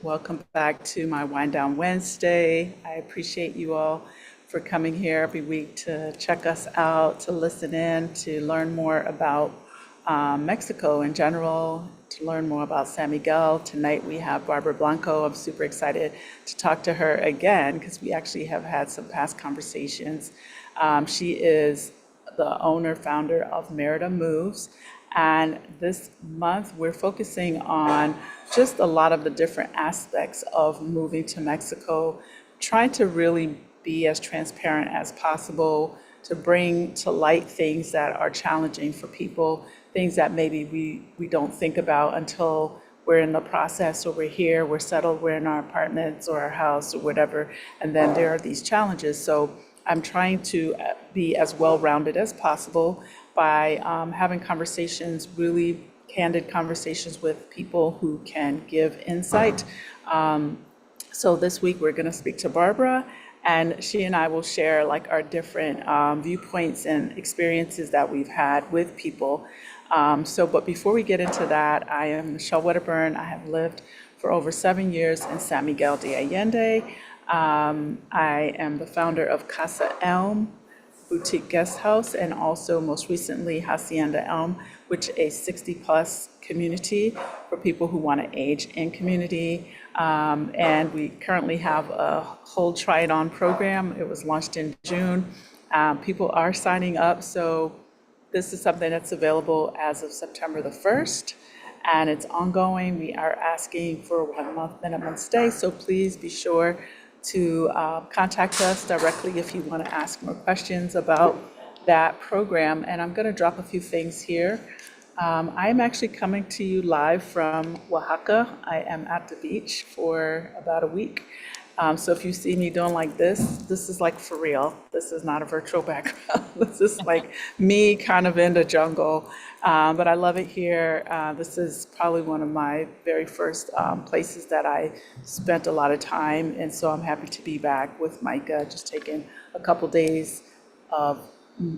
Welcome back to my Wind Down Wednesday. I appreciate you all for coming here every week to check us out, to listen in, to learn more about Mexico in general, to learn more about San Miguel. Tonight we have Barbra Blanco. I'm super excited to talk to her again because we actually have had some past conversations. She is the owner, founder of Merida Moves. And this month, we're focusing on just a lot of the different aspects of moving to Mexico, trying to really be as transparent as possible, to bring to light things that are challenging for people, things that maybe we don't think about until we're in the process, or we're here, we're settled, we're in our apartments or our house or whatever, and then there are these challenges. So I'm trying to be as well-rounded as possible by having conversations, really candid conversations with people who can give insight. So this week we're going to speak to Barbra, and she and I will share like our different viewpoints and experiences that we've had with people. But before we get into that, I am Michelle Wedderburn. I have lived for over 7 years in San Miguel de Allende. I am the founder of CasaELM Boutique Guest House, and also most recently Hacienda Elm, which is a 60-plus community for people who want to age in community. And we currently have a whole Try It On program. It was launched in June. People are signing up, so this is something that's available as of September the 1st, and it's ongoing. We are asking for a 1-month minimum stay, so please be sure to contact us directly if you want to ask more questions about that program. And I'm going to drop a few things here. I am actually coming to you live from Oaxaca. I am at the beach for about a week. So if you see me doing like this is like for real. This is not a virtual background. This is like me kind of in the jungle. But I love it here. This is probably one of my very first places that I spent a lot of time. And so I'm happy to be back with Micah, just taking a couple days of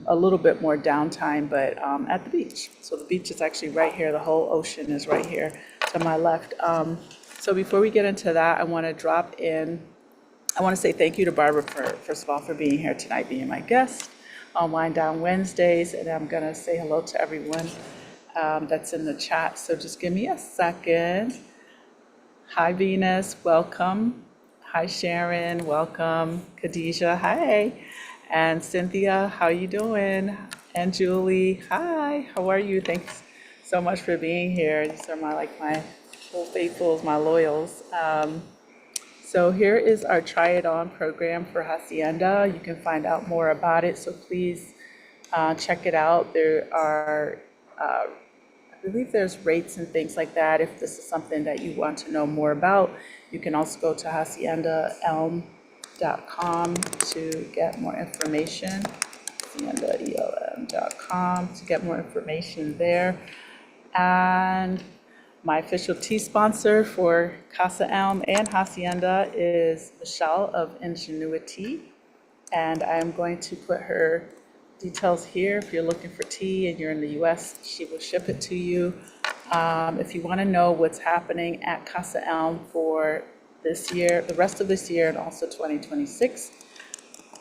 a little bit more downtime, but at the beach. So the beach is actually right here. The whole ocean is right here to my left. So before we get into that, I want to say thank you to Barbra first of all, for being here tonight, being my guest on Wind Down Wednesdays. And I'm going to say hello to everyone that's in the chat. So just give me a second. Hi, Venus. Welcome. Hi, Sharon. Welcome. Khadijah. Hi. And Cynthia. How you doing? And Julie. Hi. How are you? Thanks so much for being here. These are my old faithfuls, my loyals. So here is our Try It On program for Hacienda. You can find out more about it, so please check it out. There are, I believe there's rates and things like that. If this is something that you want to know more about, you can also go to haciendaelm.com to get more information. haciendaelm.com to get more information there. And my official tea sponsor for CasaELM and Hacienda is Michelle of Ingenuity, and I'm going to put her details here. If you're looking for tea and you're in the US, she will ship it to you. If you want to know what's happening at CasaELM for this year, the rest of this year, and also 2026,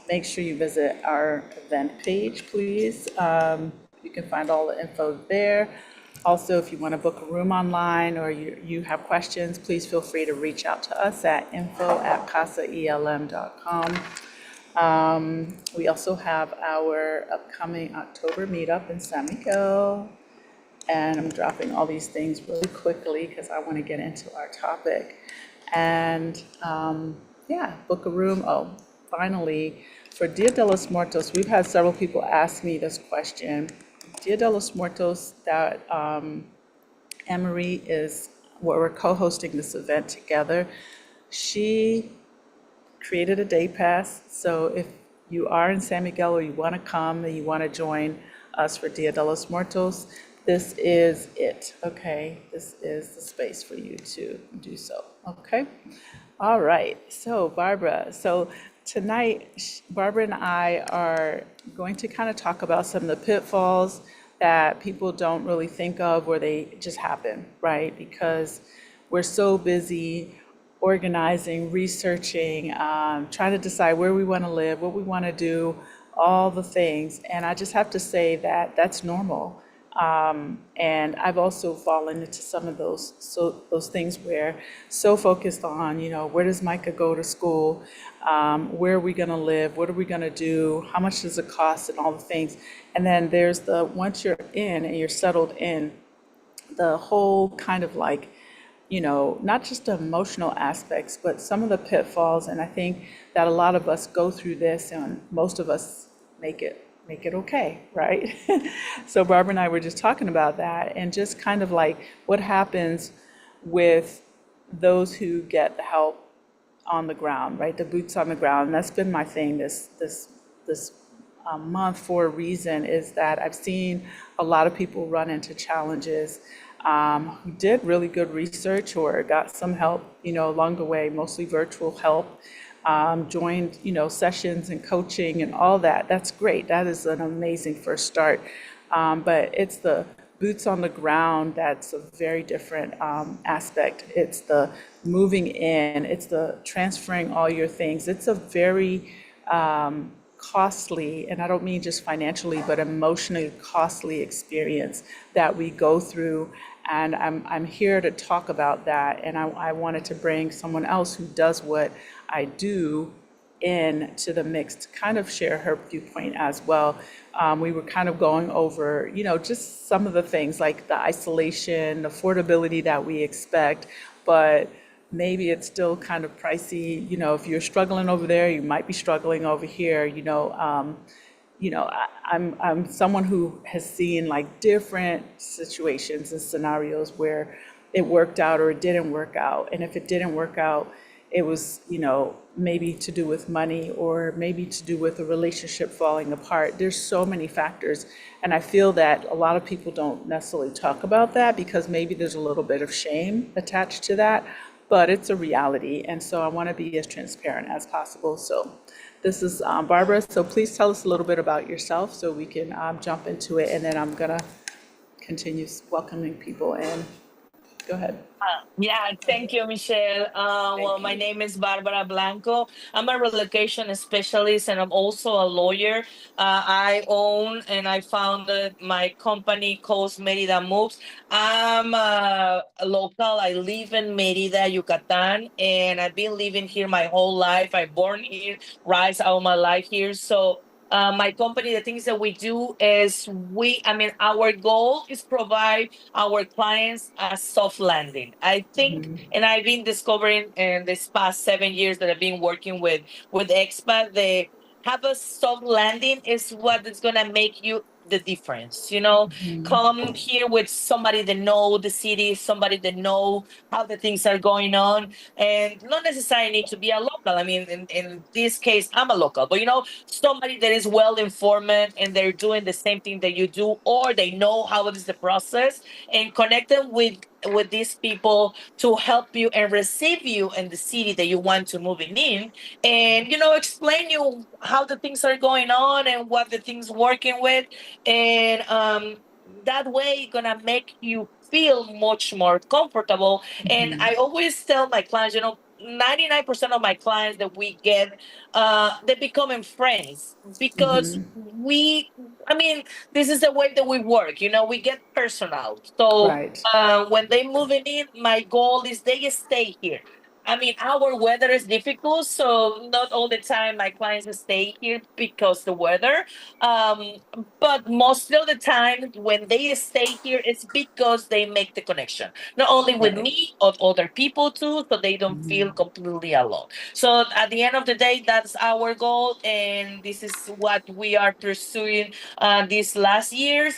make sure you visit our event page, please. You can find all the info there. Also, if you want to book a room online or you have questions, please feel free to reach out to us at info@casaelm.com. We also have our upcoming October meetup in San Miguel. And I'm dropping all these things really quickly because I want to get into our topic. And book a room. Oh, finally, for Dia de los Muertos, we've had several people ask me this question. Dia de los Muertos, that Anne-Marie is, where we're co-hosting this event together. She created a day pass, so if you are in San Miguel or you want to come and you want to join us for Dia de los Muertos, this is it, okay? This is the space for you to do so, okay? All right, so Barbra, tonight, Barbra and I are going to kind of talk about some of the pitfalls that people don't really think of, where they just happen, right? Because we're so busy organizing, researching, trying to decide where we want to live, what we want to do, all the things. And I just have to say that that's normal. And I've also fallen into some of those things where so focused on, where does Micah go to school? Where are we going to live? What are we going to do? How much does it cost? And all the things. And then there's once you're in and you're settled in, the whole kind of like, not just the emotional aspects, but some of the pitfalls. And I think that a lot of us go through this, and most of us make it okay, right? So Barbara and I were just talking about that, and just kind of like what happens with those who get the help on the ground, right? The boots on the ground. And that's been my thing this month for a reason, is that I've seen a lot of people run into challenges, who did really good research or got some help, along the way, mostly virtual help, joined, sessions and coaching and all that. That's great. That is an amazing first start. But it's the boots on the ground that's a very different aspect. It's the moving in, it's the transferring all your things. It's a very costly, and I don't mean just financially, but emotionally costly experience that we go through. And I'm here to talk about that. And I wanted to bring someone else who does what I do into the mix to kind of share her viewpoint as well. We were kind of going over, just some of the things like the isolation, affordability that we expect, but maybe it's still kind of pricey. If you're struggling over there, you might be struggling over here. I'm someone who has seen like different situations and scenarios where it worked out or it didn't work out. And if it didn't work out, it was, maybe to do with money or maybe to do with a relationship falling apart. There's so many factors. And I feel that a lot of people don't necessarily talk about that because maybe there's a little bit of shame attached to that, but it's a reality. And so I want to be as transparent as possible. So this is Barbara. So please tell us a little bit about yourself so we can jump into it. And then I'm going to continue welcoming people in. Go ahead. Yeah, thank you, Michelle. Well, Thank my you. name is Barbara Blanco. I'm a relocation specialist and I'm also a lawyer. I own and I founded my company called Merida Moves. I'm a local. I live in Merida, Yucatan, and I've been living here my whole life. I born here, raised all my life here. So my company, the things that we do is our goal is provide our clients a soft landing. I think, and I've been discovering in this past 7 years that I've been working with expat, they have a soft landing is what is gonna make you the difference. Come here with somebody that know the city, somebody that know how the things are going on, and not necessarily need to be a local. I mean, in this case, I'm a local, but somebody that is well informed and they're doing the same thing that you do, or they know how it is the process, and connect them with these people to help you and receive you in the city that you want to move in, and explain you how the things are going on and what the things working with, and that way gonna make you feel much more comfortable. And I always tell my clients, 99% of my clients that we get, they becoming friends because I mean, this is the way that we work. We get personal. So Right. when they moving in, my goal is they stay here. I mean, our weather is difficult, so not all the time my clients stay here because the weather. Um, but most of the time, when they stay here, it's because they make the connection, not only with Right. me, but other people too, so they don't feel completely alone. So at the end of the day, that's our goal, and this is what we are pursuing these last years.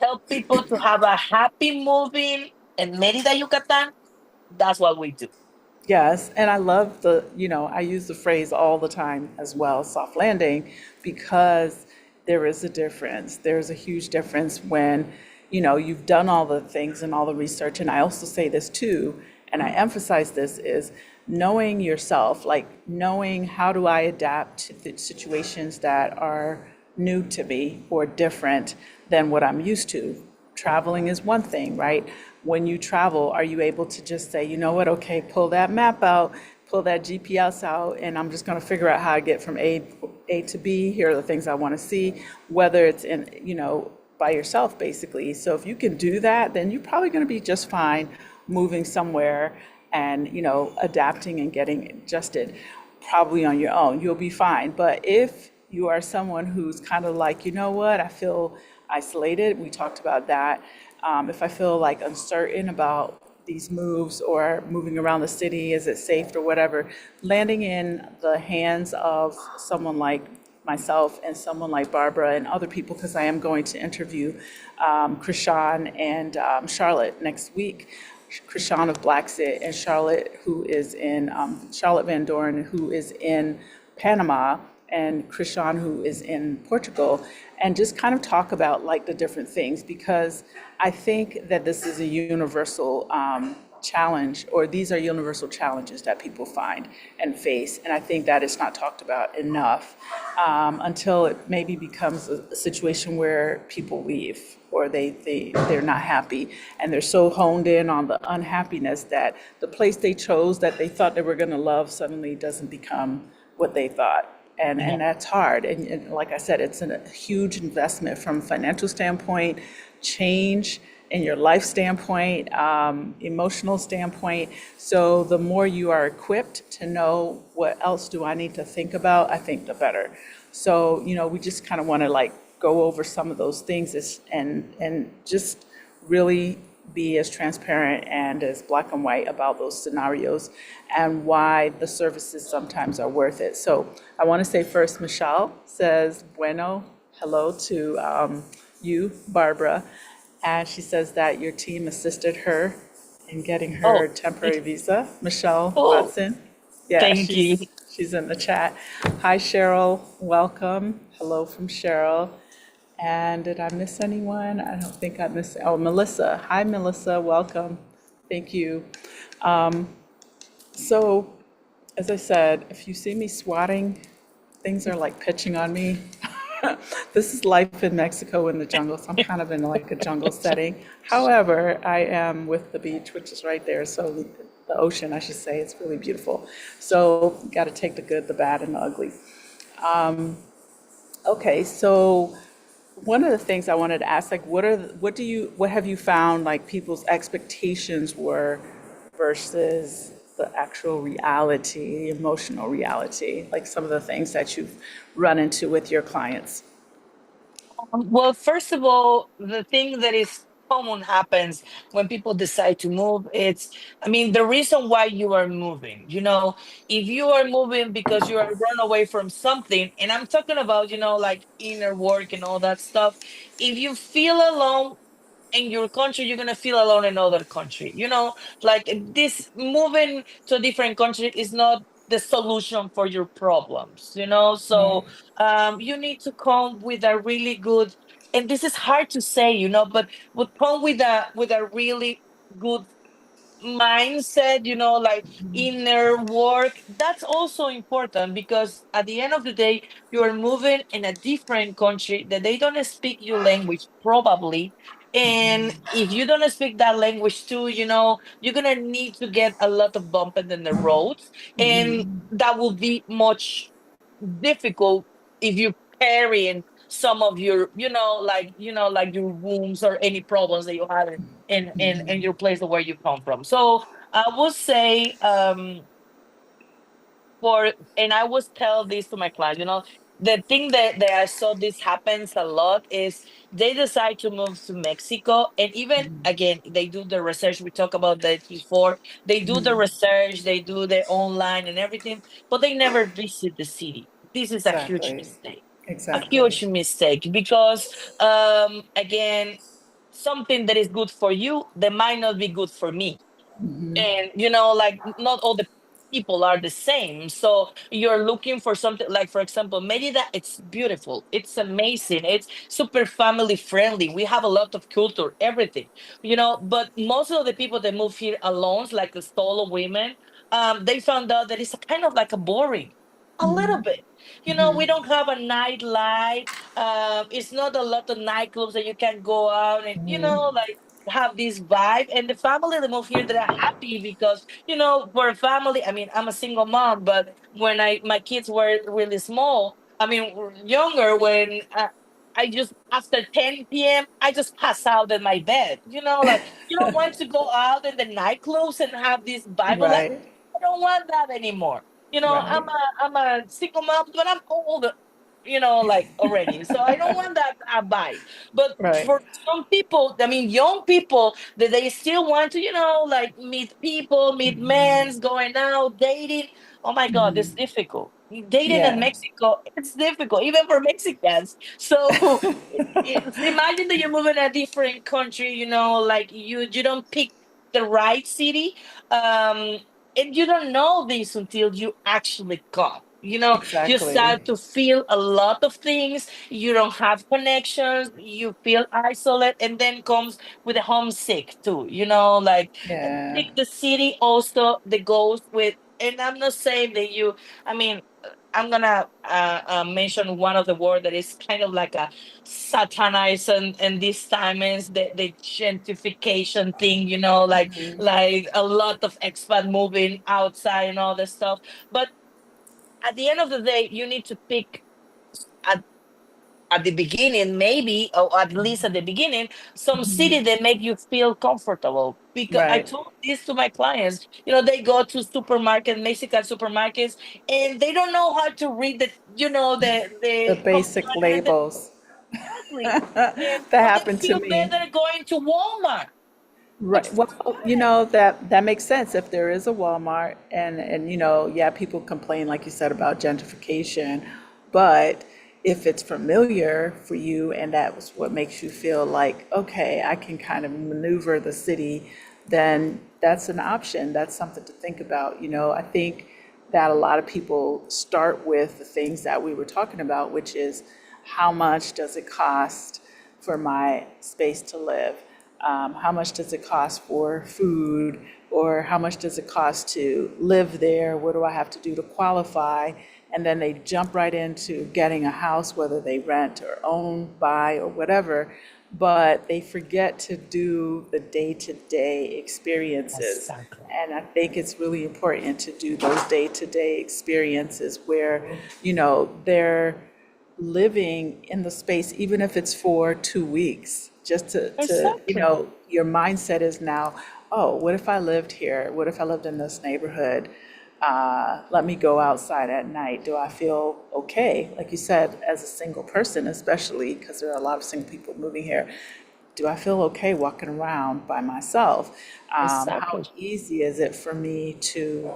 Help people to have a happy moving in Merida, Yucatan. That's what we do. Yes, and I love I use the phrase all the time as well, soft landing, because there is a difference. There's a huge difference when, you've done all the things and all the research. And I also say this too, and I emphasize this, is knowing yourself, like knowing how do I adapt to the situations that are new to me or different than what I'm used to. Traveling is one thing, right? when you travel, are you able to just say, you know what, okay, pull that map out, pull that GPS out, and I'm just going to figure out how to get from A to B. Here are the things I want to see, whether it's in, by yourself, basically. So if you can do that, then you're probably going to be just fine moving somewhere and, adapting and getting adjusted probably on your own. You'll be fine. But if you are someone who's kind of like, you know what, I feel isolated, we talked about that. If I feel like uncertain about these moves or moving around the city, is it safe or whatever, landing in the hands of someone like myself and someone like Barbara and other people, because I am going to interview Krishan and Charlotte next week. Krishan of Black Sit and Charlotte, who is in Charlotte Van Doren, who is in Panama, and Krishan, who is in Portugal, and just kind of talk about like the different things, because I think that this is a universal challenge, or these are universal challenges that people find and face. And I think that it's not talked about enough until it maybe becomes a situation where people leave or they're not happy, and they're so honed in on the unhappiness that the place they chose that they thought they were going to love suddenly doesn't become what they thought. And that's hard. And like I said, it's a huge investment from a financial standpoint, change in your life standpoint, emotional standpoint. So the more you are equipped to know what else do I need to think about, I think the better. So, we just kind of want to like go over some of those things and just really be as transparent and as black and white about those scenarios and why the services sometimes are worth it. So I want to say first, Michelle says, bueno, hello to you, Barbara. And she says that your team assisted her in getting her Oh, temporary visa. Michelle oh, Watson. Yeah, thank you. she's in the chat. Hi, Cheryl. Welcome. Hello from Cheryl. And did I miss anyone? I don't think I missed. Oh, Melissa. Hi, Melissa. Welcome. Thank you. So, as I said, if you see me swatting, things are like pitching on me. This is life in Mexico in the jungle, so I'm kind of in like a jungle setting. However, I am with the beach, which is right there, so the ocean, I should say, it's really beautiful. So, got to take the good, the bad, and the ugly. Okay, so one of the things I wanted to ask, like, what have you found like people's expectations were versus the actual reality, the emotional reality, like some of the things that you've run into with your clients? Well, first of all, the thing that is common happens when people decide to move. I mean, the reason why you are moving, if you are moving because you are run away from something, and I'm talking about, like inner work and all that stuff, if you feel alone in your country, you're gonna feel alone in other country. Like this moving to a different country is not the solution for your problems. So you need to come with a really good, and this is hard to say, but would come with a really good mindset, like inner work. That's also important because at the end of the day, you are moving in a different country that they don't speak your language, probably. And if you don't speak that language too, you're gonna need to get a lot of bumping in the roads. And that will be much difficult if you carrying some of your, like your wounds or any problems that you had in your place of where you come from. So I would say, and I would tell this to my clients, the thing that I saw this happens a lot is they decide to move to Mexico, and even again they do the research. We talked about that before. They do the research, they do the online and everything, but they never visit the city. This is a huge Exactly. mistake. A Exactly. huge mistake because again, something that is good for you that might not be good for me. And like not all the people are the same, so you're looking for something like, for example, Merida. It's beautiful, it's amazing, it's super family friendly, we have a lot of culture, everything, but most of the people that move here alone, like the solo women, they found out that it's a kind of like a boring, a little bit. We don't have a nightlife. It's not a lot of nightclubs that you can go out and, like have this vibe, and the family that move here, they're happy because for a family. I mean, I'm a single mom, but when my kids were really small, I mean, younger, when I just after 10 p.m. I just pass out in my bed. Like you don't want to go out in the nightclubs and have this Bible. Like Right. I don't want that anymore. Right. I'm a single mom, but I'm old. Like already. So I don't want that vibe. But Right. for some people, I mean, young people, that they still want to, like meet people, meet men, going out, dating. Oh my God, it's difficult. Dating in Yeah. Mexico, it's difficult, even for Mexicans. So imagine that you move in a different country, like you don't pick the right city. Um, and you don't know this until you actually come. You Exactly. start to feel a lot of things. You don't have connections. You feel isolated, and then comes with a homesick too. Like and Yeah. pick the city also that goes with. And I'm not saying that you. I mean, I'm gonna mention one of the word that is kind of like a satanized, and these times the gentrification thing. Like a lot of expat moving outside and all this stuff. But at the end of the day, you need to pick at, at the beginning, maybe, or at least at the beginning, some city that make you feel comfortable. Because I Right. told this to my clients, they go to supermarket, Mexican supermarkets, and they don't know how to read The the basic compartment labels. exactly, and That but they happened to feel me. better going to Walmart. Like Right. for Well, that makes sense if there is a Walmart and yeah, people complain like you said about gentrification, but if it's familiar for you and that's what makes you feel like, okay, I can kind of maneuver the city, then that's an option. That's something to think about. I think that a lot of people start with the things that we were talking about, which is how much does it cost for my space to live? How much does it cost for food? Or how much does it cost to live there? What do I have to do to qualify? And then they jump right into getting a house, whether they rent or own, buy, or whatever. But they forget to do the day-to-day experiences. exactly. And I think it's really important to do those day-to-day experiences where, they're living in the space, even if it's for 2 weeks, just Exactly. your mindset is now, oh, what if I lived here? What if I lived in this neighborhood? Let me go outside at night. Do I feel okay? Like you said, as a single person, especially because there are a lot of single people moving here, do I feel okay walking around by myself? How Exactly. easy is it for me to,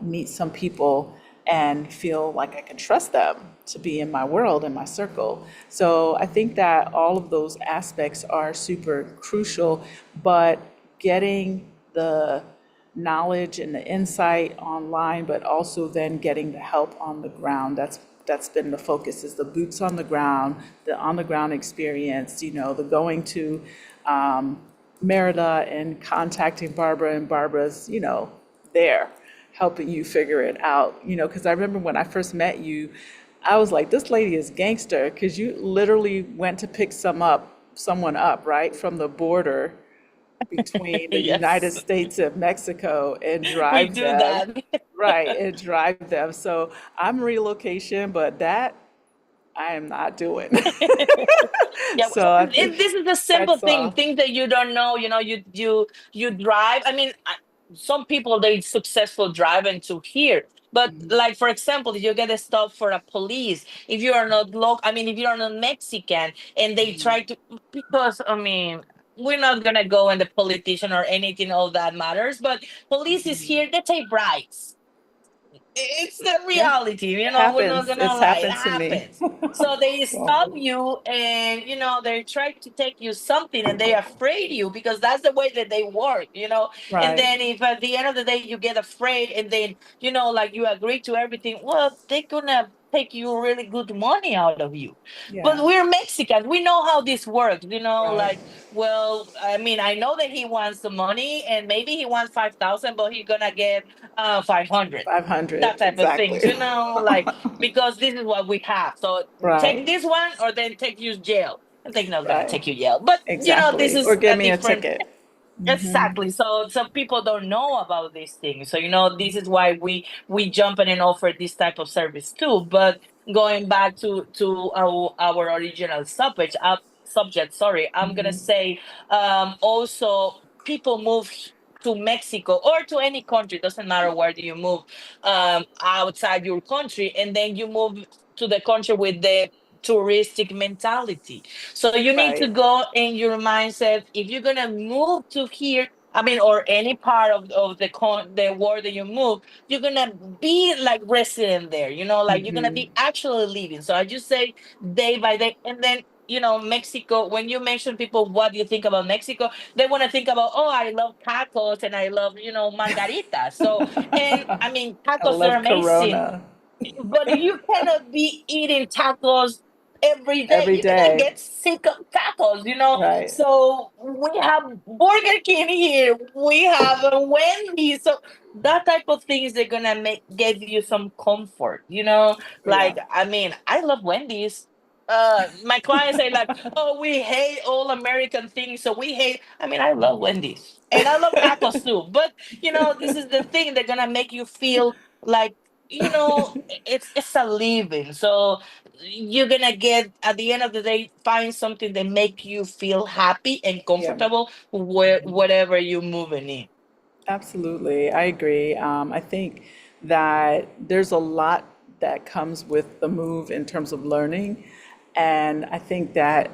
meet some people and feel like I can trust them to be in my world and my circle? So I think that all of those aspects are super crucial, but getting the knowledge and the insight online, but also then getting the help on the ground. That's been the focus, is the boots on the ground experience, the going to Merida and contacting Barbara, and Barbara's, there helping you figure it out. Because I remember when I first met you, I was like, this lady is gangster, because you literally went to pick someone up, right, from the border between the United Yes, States and Mexico and we drive do them, that. right, and drive them. So I'm relocation, but that I am not doing. Yeah, So I think this is the simple that's thing, all. things that you don't know. You drive. I mean, some people they successful driving to here, but like for example, you get a stop for a police. If you are not local, I mean, if you are not Mexican, and they try to, because I mean. We're not gonna go in the politician or anything of that matters, but police is here. They take bribes. It's the Yeah, reality, it we're not happens. gonna It's lie, it happened to me. happens. So they stop Well, you, and they try to take you something, and they afraid you, because that's the way that they work. And right. then if at the end of the day you get afraid, and then like you agree to everything, well, they're gonna take you really good money out of you. But Yeah. we're Mexicans, we know how this works, Right. like, well, I mean, I know that he wants the money, and maybe he wants 5,000, but he's gonna get 500, 500, that type of things, exactly. like, because this is what we have. So take Right. this one, or then take you to jail. they're not gonna Right. take you jail. But this Exactly. Or is give a me a different. ticket. Exactly. So some people don't know about these things. So this is why we jump in and offer this type of service too. But going back to our original subject. Sorry, I'm gonna say also people move to Mexico or to any country. Doesn't matter where do you move outside your country, and then you move to the country with the touristic mentality. So you need to Right. go in your mindset. If you're gonna move to here, I mean, or any part of the world that you move, you're gonna be like resident there. Like you're gonna be actually living. So I just say day by day, and then Mexico. When you mention people, what do you think about Mexico? They want to think about, oh, I love tacos and I love margaritas. So, and I mean, I tacos are love amazing, Corona but you cannot be eating tacos every day. every You're gonna day. get sick of tacos. Right. So we have Burger King here, we have a Wendy's. So that type of things they're gonna make give you some comfort. Yeah. Like, I mean, I love Wendy's. My clients say like, oh, we hate all American things, so we hate. I mean, I love Wendy's and I love tacos too. But this is the thing, they're gonna make you feel like it's a living. So you're gonna get, at the end of the day, find something that make you feel happy and Yeah. comfortable whatever you're moving in. Absolutely. I agree. I think that there's a lot that comes with the move in terms of learning. And I think that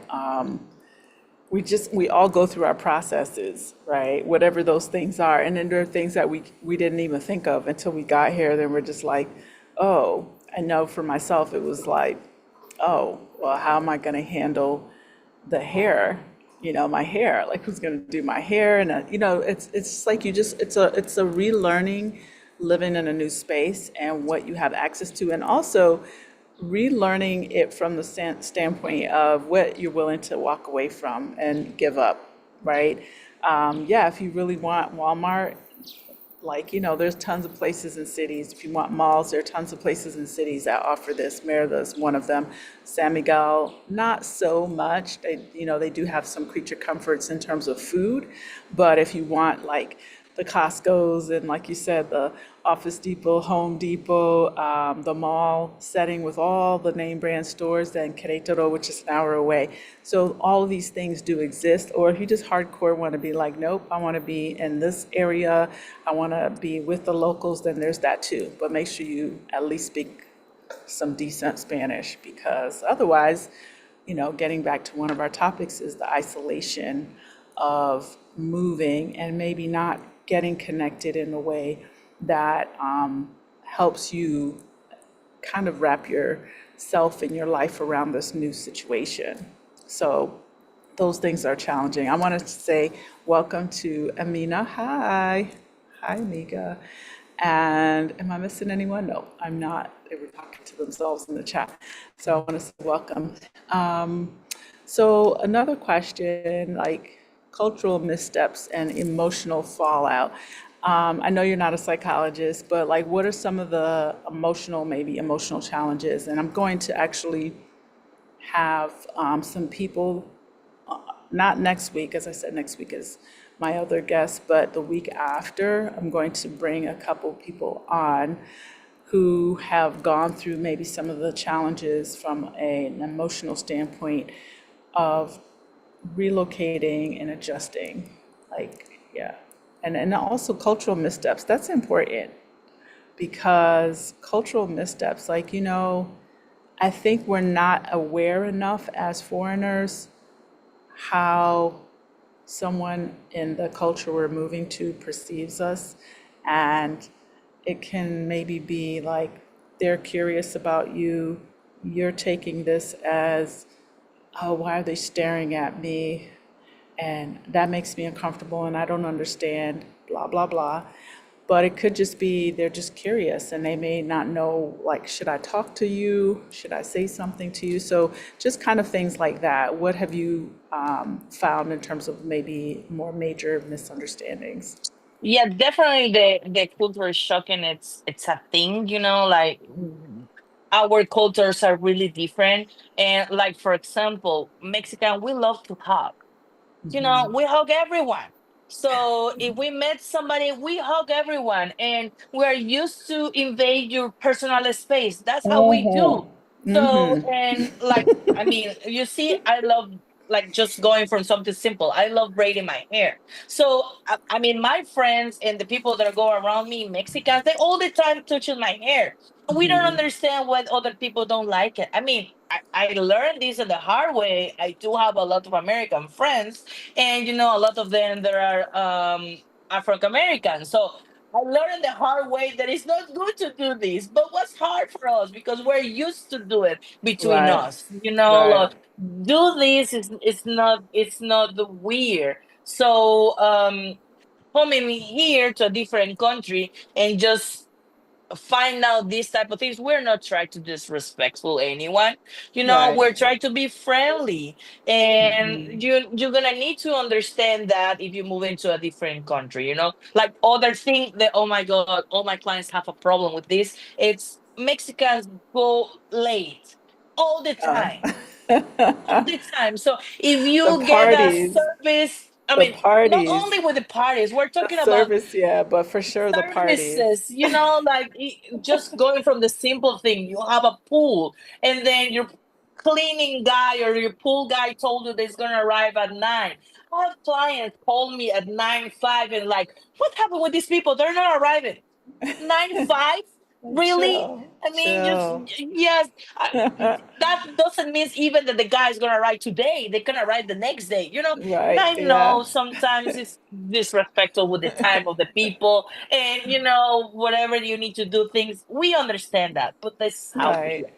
we all go through our processes, right? Whatever those things are. And then there are things that we didn't even think of until we got here. Then we're just like, oh, I know for myself, it was like, oh, well, how am I going to handle the hair, my hair, like who's going to do my hair? And, it's just like it's a relearning living in a new space and what you have access to. And also relearning it from the standpoint of what you're willing to walk away from and give up, right? Yeah, if you really want Walmart, like, there's tons of places in cities. If you want malls, there are tons of places in cities that offer this. Merida is one of them. San Miguel, not so much. They do have some creature comforts in terms of food, but if you want like the Costco's and, like you said, the Office Depot, Home Depot, the mall setting with all the name brand stores, then Querétaro, which is an hour away. So all of these things do exist. Or if you just hardcore want to be like, nope, I want to be in this area, I want to be with the locals, then there's that too. But make sure you at least speak some decent Spanish, because otherwise, getting back to one of our topics is the isolation of moving and maybe not getting connected in a way that helps you kind of wrap yourself and your life around this new situation. So those things are challenging. I wanted to say welcome to Amina. Hi. Hi, Amiga. And am I missing anyone? No, I'm not. They were talking to themselves in the chat. So I want to say welcome. So another question, like cultural missteps and emotional fallout. I know you're not a psychologist, but like, what are some of the maybe emotional challenges? And I'm going to actually have some people, not next week, as I said, next week is my other guest, but the week after, I'm going to bring a couple people on who have gone through maybe some of the challenges from an emotional standpoint of relocating and adjusting. Like, yeah. And also cultural missteps. That's important because cultural missteps, like, I think we're not aware enough as foreigners how someone in the culture we're moving to perceives us. And it can maybe be like they're curious about you, you're taking this as, oh, why are they staring at me? And that makes me uncomfortable and I don't understand, blah, blah, blah. But it could just be they're just curious and they may not know, like, should I talk to you? Should I say something to you? So just kind of things like that. What have you found in terms of maybe more major misunderstandings? Yeah, definitely the culture shock, and it's a thing, like our cultures are really different. And like, for example, Mexican, we love to hug. We hug everyone. So if we met somebody, we hug everyone, and we're used to invade your personal space. That's how we do. So, and like, I mean, you see, I love, like, just going from something simple. I love braiding my hair. So, I mean, my friends and the people that go around me, Mexicans, they all the time touching my hair. We don't understand why other people don't like it. I mean, I learned this in the hard way. I do have a lot of American friends, and a lot of them there are African American. So I learned the hard way that it's not good to do this, but what's hard for us because we're used to do it between Right, us. right, Like, do this is it's not the weird. So coming here to a different country and just find out these type of things. We're not trying to disrespectful anyone. right, We're trying to be friendly. And you're gonna need to understand that if you move into a different country, like other thing that, oh my god, all my clients have a problem with this. It's Mexicans go late all the uh, time. All the time. So if the you get a parties, service, I the mean, not parties, only with the parties, we're the talking about service, yeah, but for sure the parties. services, like just going from the simple thing. You have a pool, and then your cleaning guy or your pool guy told you that it's going to arrive at 9. I have clients call me at 9:05 and like, what happened with these people? They're not arriving. 9:05? Really? Chill, I mean, just, chill. yes. That doesn't mean even that the guy is gonna arrive today. They can arrive the next day. And Right, I yeah, know sometimes it's disrespectful with the time of the people, and whatever you need to do things. We understand that, but that's how we right, are.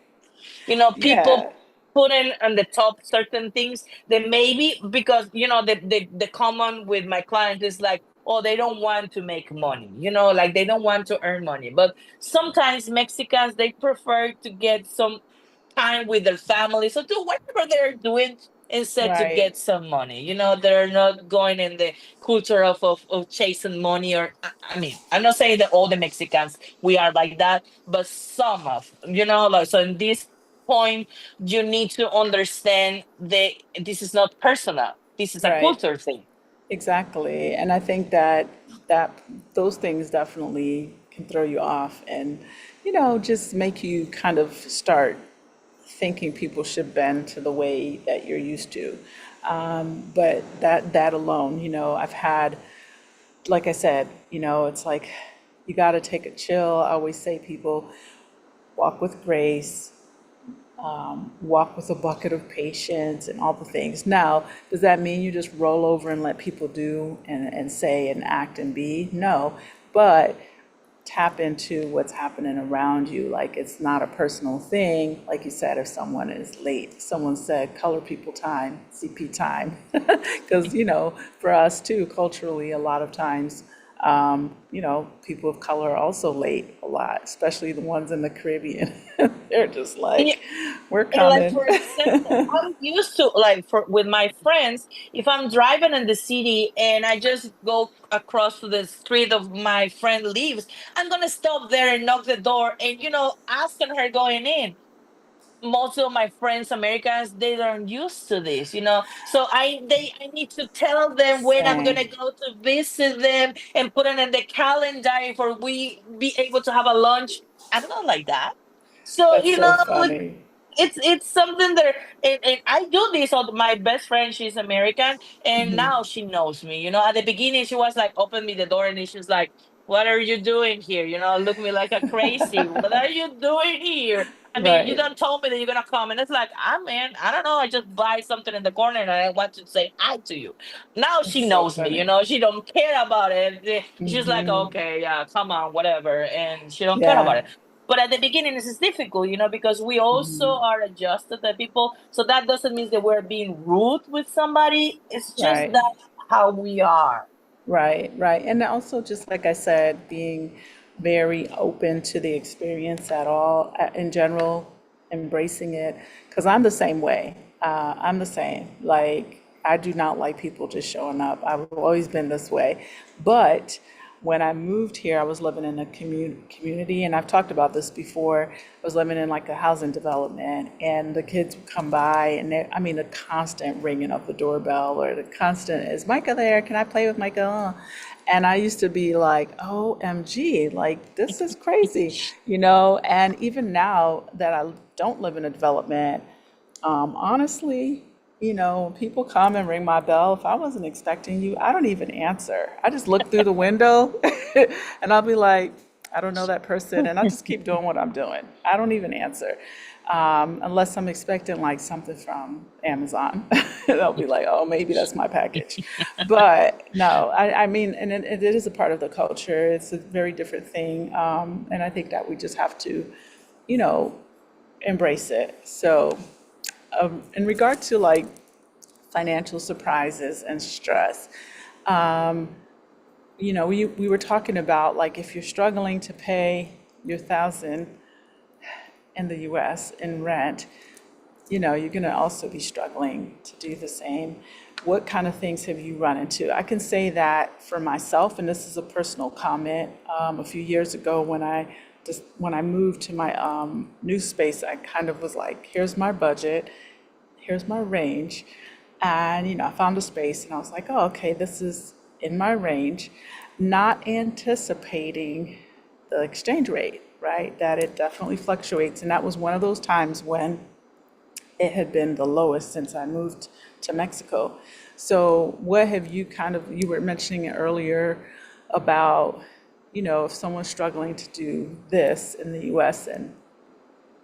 yeah, People putting on the top certain things that maybe because the common with my clients is like, oh, they don't want to make money, like they don't want to earn money. But sometimes Mexicans, they prefer to get some time with their family, so do whatever they're doing instead to right, get some money. They're not going in the culture of chasing money. Or I mean, I'm not saying that all the Mexicans we are like that, but some of, like, so in this point, you need to understand that this is not personal. This is a right. culture thing. Exactly. And I think that those things definitely can throw you off and, just make you kind of start thinking people should bend to the way that you're used to. But that alone, I've had, like I said, it's like you got to take a chill. I always say people walk with grace, walk with a bucket of patience and all the things. Now, does that mean you just roll over and let people do and say and act and be? No, but tap into what's happening around you. Like it's not a personal thing. Like you said, if someone is late, someone said color people time, CP time. Because, for us too, culturally, a lot of times, people of color are also late a lot, especially the ones in the Caribbean. They're just like, we're And like, coming. for example, I'm used to, like, for with my friends, if I'm driving in the city and I just go across to the street of my friend lives, I'm gonna stop there and knock the door and asking her going in. Most of my friends, Americans, they aren't used to this, so I need to tell them when I'm Same. gonna go to visit them and put it in the calendar for we be able to have a lunch. I'm not like that. So That's so funny. it's something that, and I do this on my best friend. She's American, and now she knows me. At the beginning, she was like, "Open me the door," and she's like, "What are you doing here?" Look me like a crazy. What are you doing here? I mean, you Right. don't told me that you're gonna come, and it's like, man, I don't know. I just buy something in the corner, and I want to say hi to you. Now That's she so knows me. funny. She don't care about it. She's like, okay, yeah, come on, whatever, and she don't care about Yeah. it. But at the beginning, it's difficult, because we also are adjusted to people. So that doesn't mean that we're being rude with somebody. It's just Right. that how we are. Right, right. And also, just like I said, being very open to the experience at all, in general, embracing it. Because I'm the same way. I'm the same. Like, I do not like people just showing up. I've always been this way. But when I moved here, I was living in a community, and I've talked about this before. I was living in like a housing development, and the kids would come by, and I mean, the constant ringing of the doorbell, or the constant, is Micah there? Can I play with Micah? And I used to be like, OMG, like, this is crazy, you know? And even now that I don't live in a development, honestly, you know, people come and ring my bell. If I wasn't expecting you, I don't even answer. I just look through the window and I'll be like, I don't know that person. And I'll just keep doing what I'm doing. I don't even answer. Unless I'm expecting like something from Amazon. They'll be like, oh, maybe that's my package. But no, I mean, and it is a part of the culture. It's a very different thing. And I think that we just have to, you know, embrace it. So, in regard to like financial surprises and stress, you know, we were talking about like if you're struggling to pay your thousand in the US in rent, you know, you're going to also be struggling to do the same. What kind of things have you run into? I can say that for myself, and this is a personal comment. A few years ago, when I moved to my new space, I kind of was like, "Here's my budget, here's my range," and you know, I found a space, and I was like, "Oh, okay, this is in my range," not anticipating the exchange rate, right? That it definitely fluctuates, and that was one of those times when it had been the lowest since I moved to Mexico. So what have you you were mentioning it earlier about, you know, if someone's struggling to do this in the US, and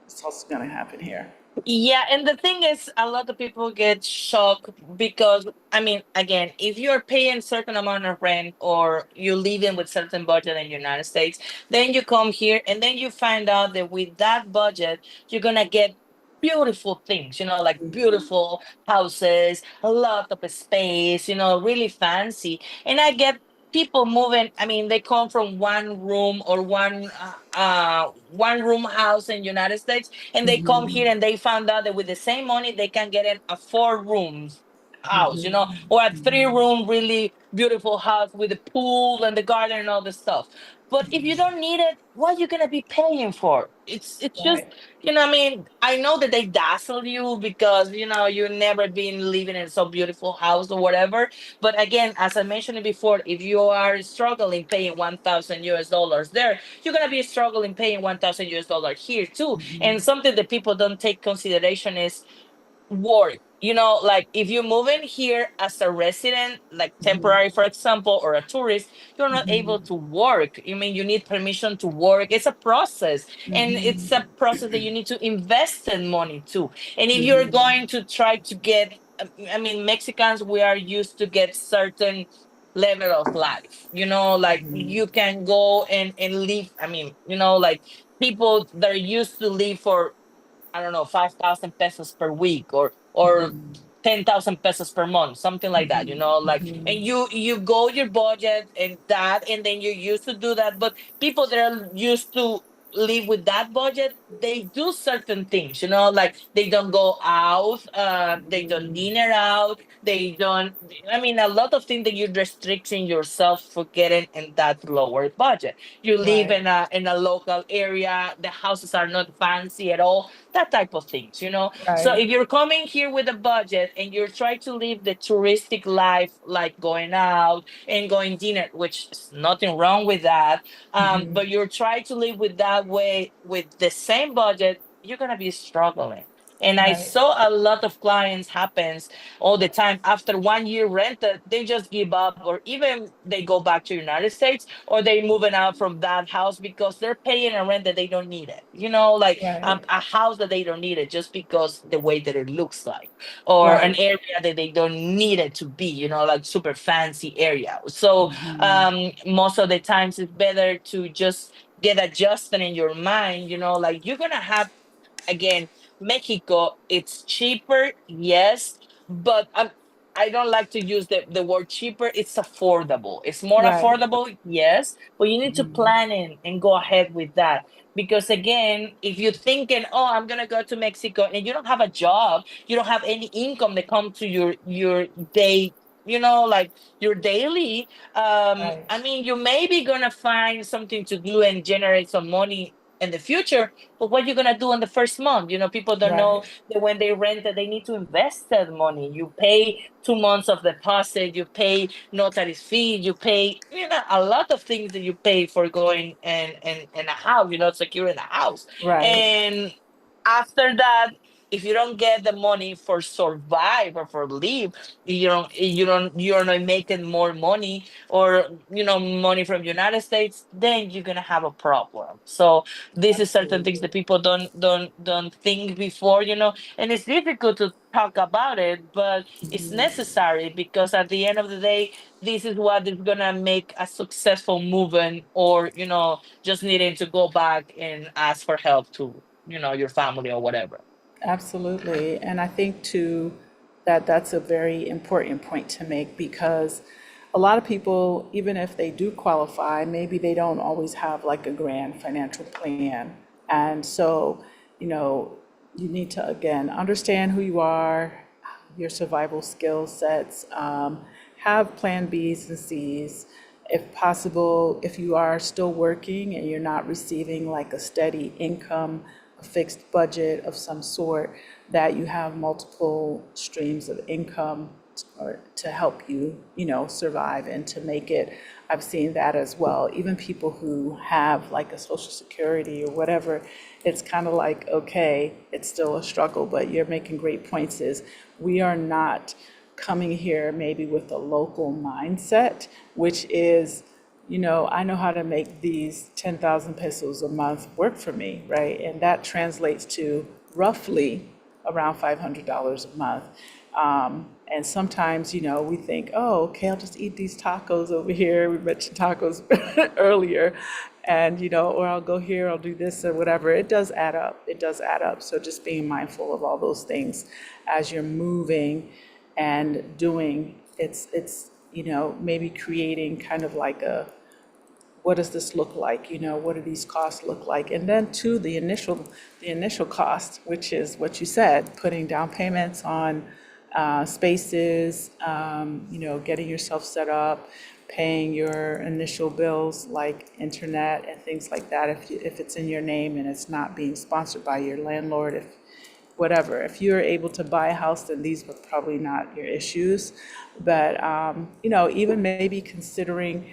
it's also going to happen here. Yeah, and the thing is, a lot of people get shocked because, I mean, again, if you're paying certain amount of rent or you live in with certain budget in the United States, then you come here and then you find out that with that budget, you're gonna get beautiful things, like beautiful houses, a lot of space, really fancy. And I get people moving. I mean, they come from one room or one room house in United States, and they come here and they found out that with the same money they can get in a 4 rooms house, or a 3 room really beautiful house with a pool and the garden and all this stuff. But if you don't need it, what are you gonna be paying for? It's just, Right. I mean, I know that they dazzle you because you've never been living in so beautiful house or whatever. But again, as I mentioned before, if you are struggling paying 1,000 US dollars there, you're gonna be struggling paying 1,000 US dollars here too. And something that people don't take consideration is work. Like if you move in here as a resident, like temporary, for example, or a tourist, you're not able to work. I mean, you need permission to work. It's a process, and it's a process that you need to invest in money too. And if you're going to try to get, I mean, Mexicans, we are used to get certain level of life. Like you can go and live. I mean, like people that are used to live for, I don't know, 5,000 pesos per week or 10,000 pesos per month, something like that, like, and you go your budget and that, and then you used to do that. But people that are used to live with that budget, they do certain things, like they don't go out, they don't dinner out, they don't, I mean, a lot of things that you're restricting yourself for getting in that lower budget. You live Right. in a local area, the houses are not fancy at all, that type of things. So Right. if you're coming here with a budget and you're trying to live the touristic life, like going out and going dinner, which is nothing wrong with that, but you're trying to live with that way with the same budget, you're gonna be struggling. And I Right. saw a lot of clients happens all the time. After 1 year rented, they just give up, or even they go back to United States, or they moving out from that house because they're paying a rent that they don't need it. Like Right. a house that they don't need it just because the way that it looks like, or an Right. area that they don't need it to be. Like super fancy area. So most of the times it's better to just get adjusted in your mind. Like you're gonna have, again, Mexico, it's cheaper, yes, but I don't like to use the word cheaper. It's affordable. It's more Right. affordable, yes, but you need to plan in and go ahead with that. Because again, if you're thinking, oh, I'm gonna go to Mexico, and you don't have a job, you don't have any income that come to your day like your daily, Right, I mean, you may be gonna find something to do and generate some money in the future, but what you gonna do in the first month? People don't know right, that when they rent that they need to invest that money. You pay 2 months of deposit, you pay notary's fee, you pay, a lot of things that you pay for going and a house, securing a house. right, And after that, if you don't get the money for survive or for live, you're not making more money, or money from United States, then you're gonna have a problem. So this is certain things absolutely. that people don't think before, and it's difficult to talk about it, but it's necessary, because at the end of the day, this is what is gonna make a successful movement, or just needing to go back and ask for help to your family or whatever. Absolutely. And I think too that that's a very important point to make because a lot of people, even if they do qualify, maybe they don't always have like a grand financial plan. And so, you know, you need to again understand who you are, your survival skill sets, have plan Bs and Cs. If possible, if you are still working and you're not receiving like a steady income, a fixed budget of some sort, that you have multiple streams of income or to help you, survive and to make it. I've seen that as well. Even people who have like a social security or whatever, it's kind of like, okay, it's still a struggle, but you're making great points is we are not coming here maybe with a local mindset, which is, I know how to make these 10,000 pesos a month work for me, right? And that translates to roughly around $500 a month. And sometimes, we think, oh, okay, I'll just eat these tacos over here. We mentioned tacos earlier. And, or I'll go here, I'll do this or whatever. It does add up. It does add up. So just being mindful of all those things as you're moving and doing, it's, maybe creating kind of like what does this look like? What do these costs look like? And then too, the initial cost, which is what you said, putting down payments on spaces, getting yourself set up, paying your initial bills like internet and things like that. If it's in your name and it's not being sponsored by your landlord, if whatever. If you're able to buy a house, then these were probably not your issues. But, even maybe considering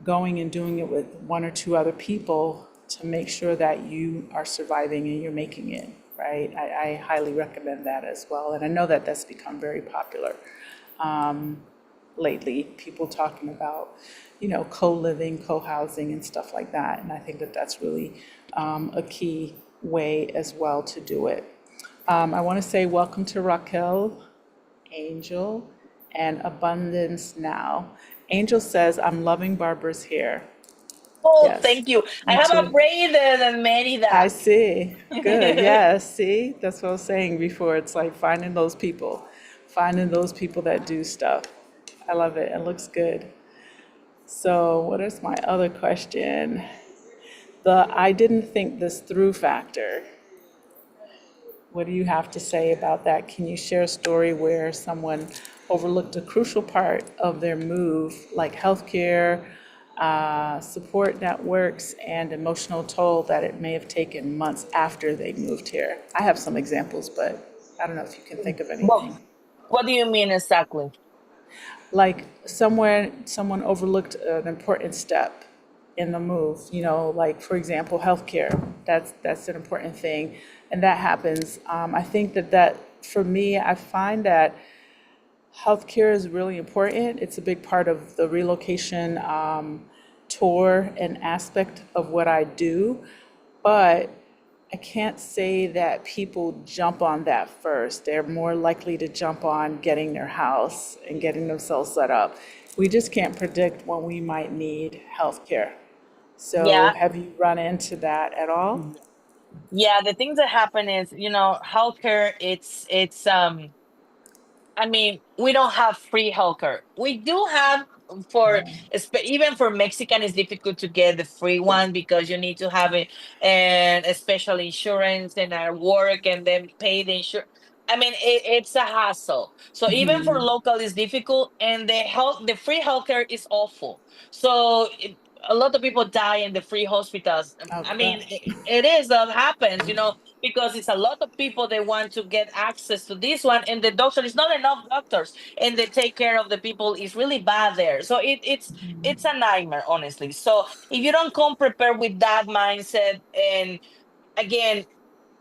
going and doing it with one or two other people to make sure that you are surviving and you're making it, right? I highly recommend that as well. And I know that that's become very popular lately, people talking about, co-living, co-housing and stuff like that. And I think that that's really a key way as well to do it. I want to say welcome to Raquel, Angel, and Abundance Now. Angel says, I'm loving Barbara's hair. Oh, Yes, thank you. I me have a too. braider than I Merida. see. Good. Yes. See, that's what I was saying before. It's like finding those people that do stuff. I love it. It looks good. So, what is my other question? The I didn't think this through factor. What do you have to say about that? Can you share a story where someone overlooked a crucial part of their move, like healthcare, support networks, and emotional toll that it may have taken months after they moved here? I have some examples, but I don't know if you can think of Well, anything. what do you mean exactly? Like somewhere someone overlooked an important step in the move, like for example healthcare. That's an important thing, and that happens. I think that for me, I find that healthcare is really important. It's a big part of the relocation tour and aspect of what I do, but I can't say that people jump on that first. They're more likely to jump on getting their house and getting themselves set up. We just can't predict when we might need healthcare. So Yeah. have you run into that at all? Yeah, the things that happen is, healthcare, it's I mean, we don't have free healthcare. We do have for even for Mexican, it's difficult to get the free one because you need to have it and especially insurance and work and then pay the insurance. I mean, it's a hassle. So even for local, it's difficult, and the free healthcare is awful. So a lot of people die in the free hospitals. Oh I mean, gosh. it is that happens, because it's a lot of people they want to get access to this one, and the doctor is not enough doctors, and they take care of the people is really bad there. So it's a nightmare, honestly. So if you don't come prepared with that mindset, and again,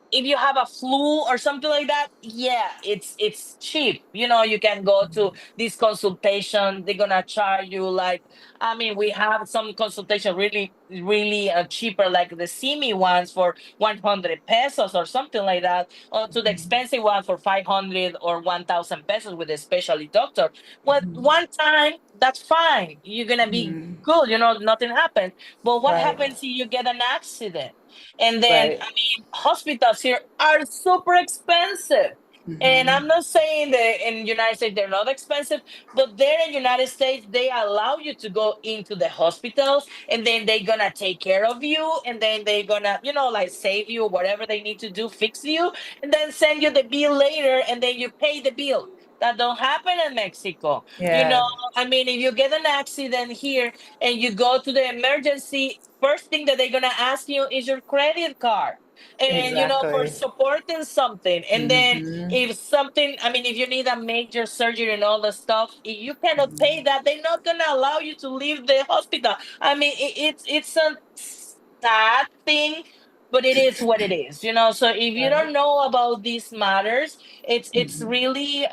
if you have a flu or something like that, yeah, it's cheap. You can go to this consultation. They're gonna charge you like, I mean, we have some consultation really, really cheaper, like the semi ones for 100 pesos or something like that, or to the expensive one for 500 or 1,000 pesos with a specialty doctor. Well, one time, that's fine. You're gonna be good. Nothing happens. But what Right. happens if you get an accident? And then, Right. hospitals here are super expensive. And I'm not saying that in United States they're not expensive, but there in United States they allow you to go into the hospitals, and then they're gonna take care of you, and then they're gonna, like save you, whatever they need to do, fix you, and then send you the bill later, and then you pay the bill. That don't happen in Mexico. You know, Yeah. I mean, if you get an accident here and you go to the emergency, first thing that they're gonna ask you is your credit card. And for Exactly. supporting something. And then if something, I mean, if you need a major surgery and all the stuff, if you cannot pay that, they're not gonna allow you to leave the hospital. I mean, it's a sad thing, but it is what it is. So if you Right. don't know about these matters, it's really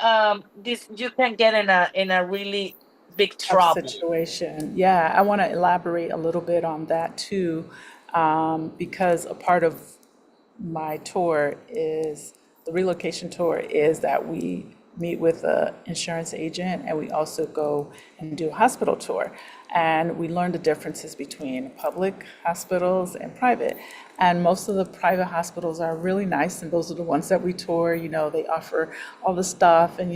this you can get in a really big Tough trouble. situation. Yeah, I want to elaborate a little bit on that too, because a part of my tour is the relocation tour is that we meet with an insurance agent and we also go and do a hospital tour. And we learn the differences between public hospitals and private. And most of the private hospitals are really nice, and those are the ones that we tour. They offer all the stuff, and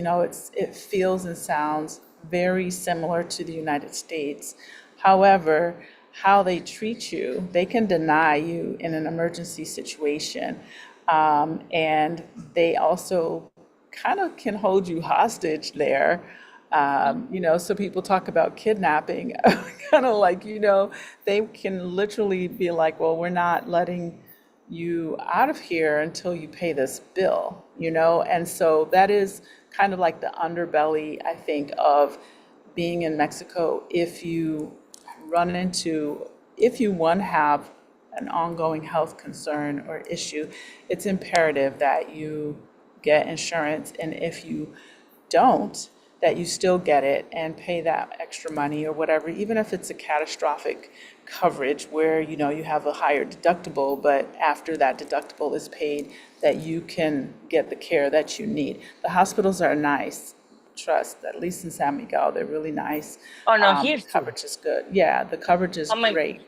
it feels and sounds very similar to the United States. However, how they treat you, they can deny you in an emergency situation. And they also kind of can hold you hostage there. So people talk about kidnapping, kind of like, they can literally be like, well, we're not letting you out of here until you pay this bill. And so that is kind of like the underbelly, I think, of being in Mexico. Run into, if you, one, have an ongoing health concern or issue, it's imperative that you get insurance. And if you don't, that you still get it and pay that extra money or whatever, even if it's a catastrophic coverage where, you have a higher deductible, but after that deductible is paid, that you can get the care that you need. The hospitals are nice. Trust, at least in San Miguel, they're really nice. Oh no, The here too. coverage is good. Yeah, the coverage is Oh my. great.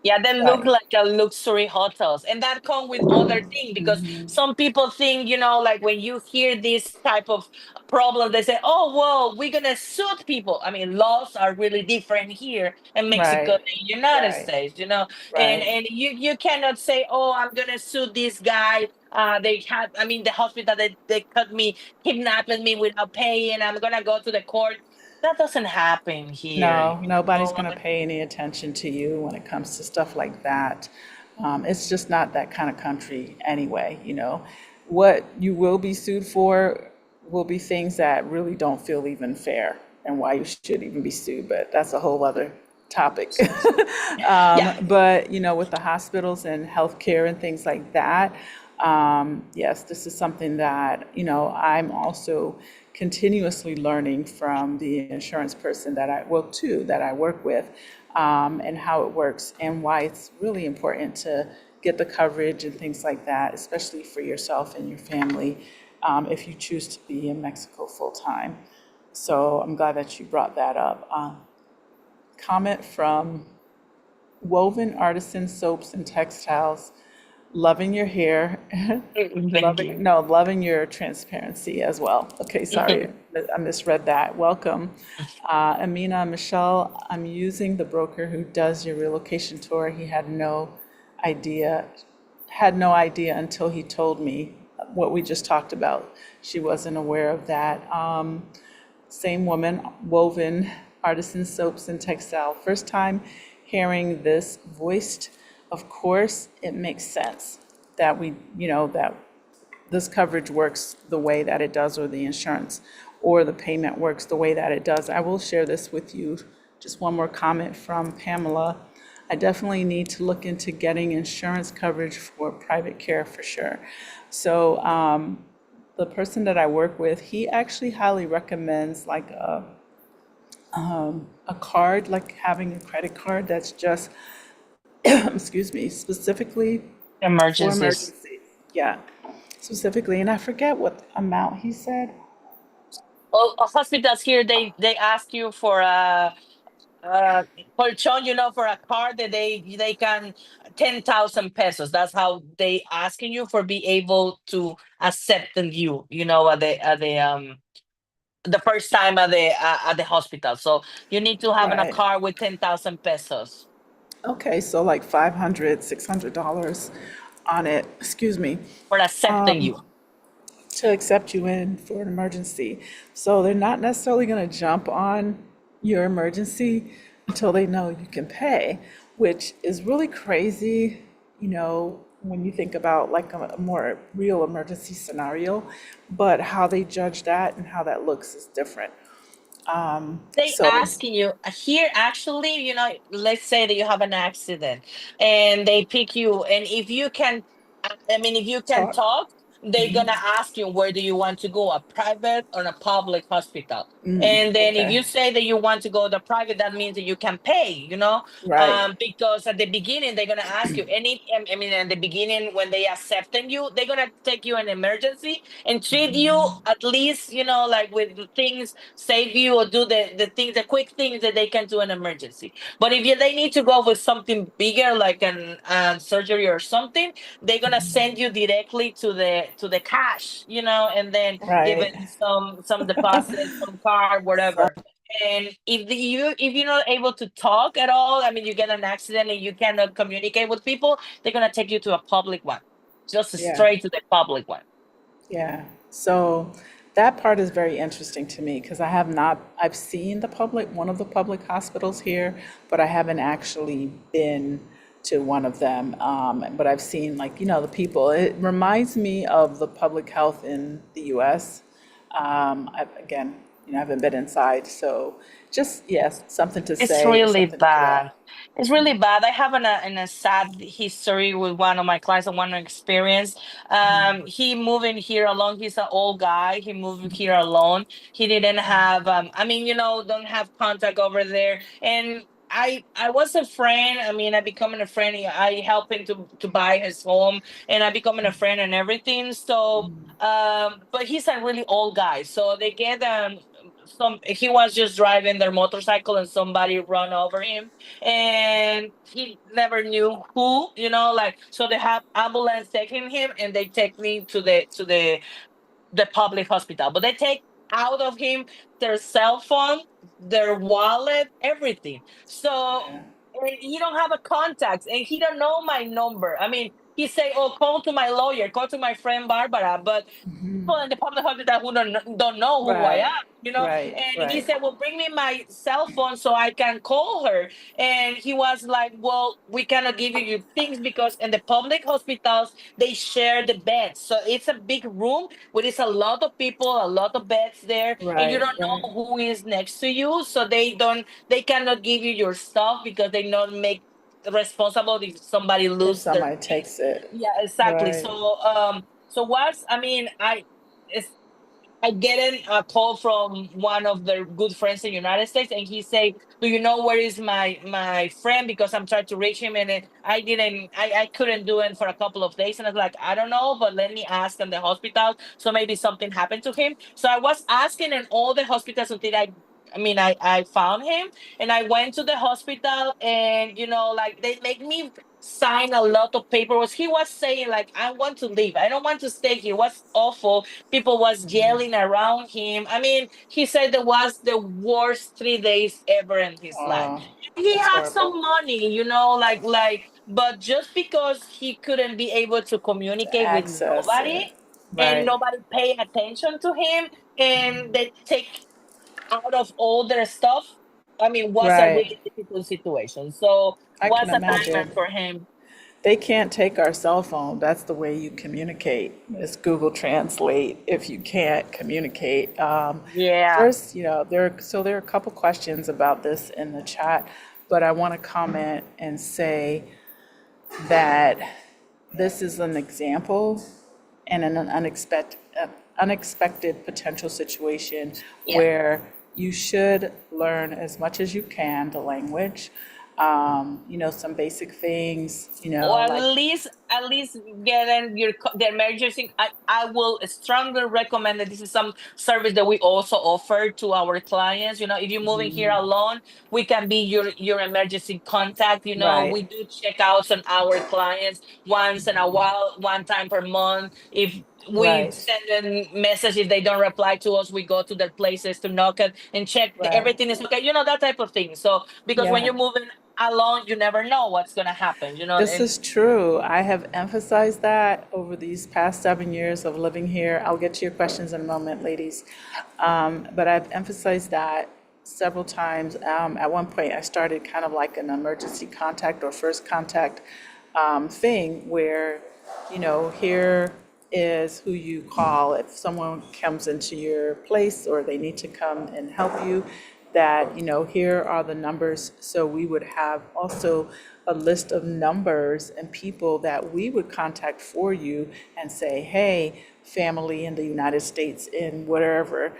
Yeah, they look But like a luxury hotels, and that come with other thing because some people think, like when you hear this type of problem, they say, "Oh, well, we're gonna suit people." I mean, laws are really different here in Mexico right, than United right, States, and right. you cannot say, "Oh, I'm gonna sue this guy." They had, I mean, the hospital they cut me, kidnapped me without paying. I'm gonna go to the court. That doesn't happen here. No, nobody's going to pay any attention to you when it comes to stuff like that. It's just not that kind of country anyway. What you will be sued for will be things that really don't feel even fair and why you should even be sued, but that's a whole other topic. Yeah. But with the hospitals and healthcare and things like that, yes, this is something that, I'm also continuously learning from the insurance person that I work with, and how it works and why it's really important to get the coverage and things like that, especially for yourself and your family, if you choose to be in Mexico full time. So I'm glad that you brought that up. Comment from Woven Artisan Soaps and Textiles. Loving your hair. Thank you. Loving your transparency as well. Okay, sorry, I misread that. Welcome. Amina, Michelle, I'm using the broker who does your relocation tour. He had no idea until he told me what we just talked about. She wasn't aware of that. Same woman, woven artisan soaps and textile. First time hearing this voiced, of course, it makes sense that that this coverage works the way that it does, or the insurance or the payment works the way that it does. I will share this with you. Just one more comment from Pamela. I definitely need to look into getting insurance coverage for private care for sure. So the person that I work with, he actually highly recommends like a card, like having a credit card that's just, excuse me, specifically for Emergencies. emergencies. Yeah, specifically. And I forget what amount he said. Well, hospitals here, they ask you for a colchon, for a card that they can 10,000 pesos. That's how they asking you for be able to accept you, the first time at the hospital. So you need to have a Right. card with 10,000 pesos Okay, so like 500, $600 on it, excuse me, for accepting you. to accept you in for an emergency. So they're not necessarily going to jump on your emergency until they know you can pay, which is really crazy, when you think about like a more real emergency scenario. But how they judge that and how that looks is different. They So, asking you here, actually, let's say that you have an accident and they pick you, and if you can, if you can talk. talk, they're gonna ask you where do you want to go, a private or a public hospital. And then if Okay. you say that you want to go the private, that means that you can pay, Right. because at the beginning they're gonna ask you any, at the beginning when they accepting you, they're gonna take you an emergency and treat you at least, like with the things, save you or do the things, the quick things that they can do in emergency. But if they need to go with something bigger, like an surgery or something, they're gonna send you directly to the cash, and then give Right. it some deposit, some card, So, whatever. And if you're not able to talk at all, you get an accident and you cannot communicate with people, they're gonna take you to a public one, just yeah. straight to the public one. Yeah, so that part is very interesting to me because I've seen one of the public hospitals here, but I haven't actually been to one of them. But I've seen like, the people. It reminds me of the public health in the US. Again, I haven't been inside, so just, yes, something to It's say, really something to put out. bad. It's really bad. I have a sad history with one of my clients and one experience. He moved in here alone. He's an old guy. He moved here alone. He didn't have don't have contact over there. And I was a friend. I becoming a friend. I helped him to buy his home, and I becoming a friend and everything. So but he's a really old guy. So they get some he was just driving their motorcycle and somebody run over him, and he never knew who, so they have ambulance taking him, and they take me to the public hospital, but they take out of him their cell phone, their wallet, everything. So and he don't have a contact, and he don't know my number. He say, "Oh, call to my lawyer, call to my friend Barbara," but people in the public hospital who don't know who I am, Right, right, and he right. said, "Well, bring me my cell phone so I can call her." And he was like, "Well, we cannot give you your things because in the public hospitals they share the beds, so it's a big room with it's a lot of people, a lot of beds there, and you Right, don't right. know who is next to you, so they cannot give you your stuff because they not make responsible if somebody If lose their somebody things." takes it. Yeah, exactly. Right. So what's it's I get a call from one of their good friends in the United States, and he said, "Do you know where is my friend? Because I'm trying to reach him, and I couldn't do it for a couple of days." And I was like, "I don't know, but let me ask in the hospital. So maybe something happened to him." So I was asking in all the hospitals until I found him, and I went to the hospital, and like they make me sign a lot of paperwork. He was saying like, "I want to leave. I don't want to stay here." It was awful. People was yelling around him. He said it was the worst 3 days ever in his life. Oh, He that's had some horrible. money, but just because he couldn't be able to To communicate with access nobody, it. and Right. nobody pay attention to him, and they take out of all their stuff. I mean, was a Right. really difficult situation. So I can was a nightmare imagine. for him. They can't take our cell phone. That's the way you communicate. It's Google Translate if you can't communicate. Yeah. First, there are a couple questions about this in the chat, but I want to comment and say that this is an example and an unexpected potential situation Yeah. where you should learn as much as you can the language, some basic things, Or like, at least getting the emergency. I will strongly recommend that this is some service that we also offer to our clients. If you're moving here alone, we can be your emergency contact. right, We do checkouts on our clients once in a while, one time per month. If we right, send a message, if they don't reply to us, we go to their places to knock it and check right. everything is okay. That type of thing. So because when Yeah. you're moving alone, you never know what's gonna happen. This And is true. I have emphasized that over these past 7 years of living here. I'll get to your questions in a moment, ladies. But I've emphasized that several times. At one point, I started kind of like an emergency contact or first contact thing where, here is who you call if someone comes into your place or they need to come and help you, that, here are the numbers. So we would have also a list of numbers and people that we would contact for you and say, hey, family in the United States, in whatever,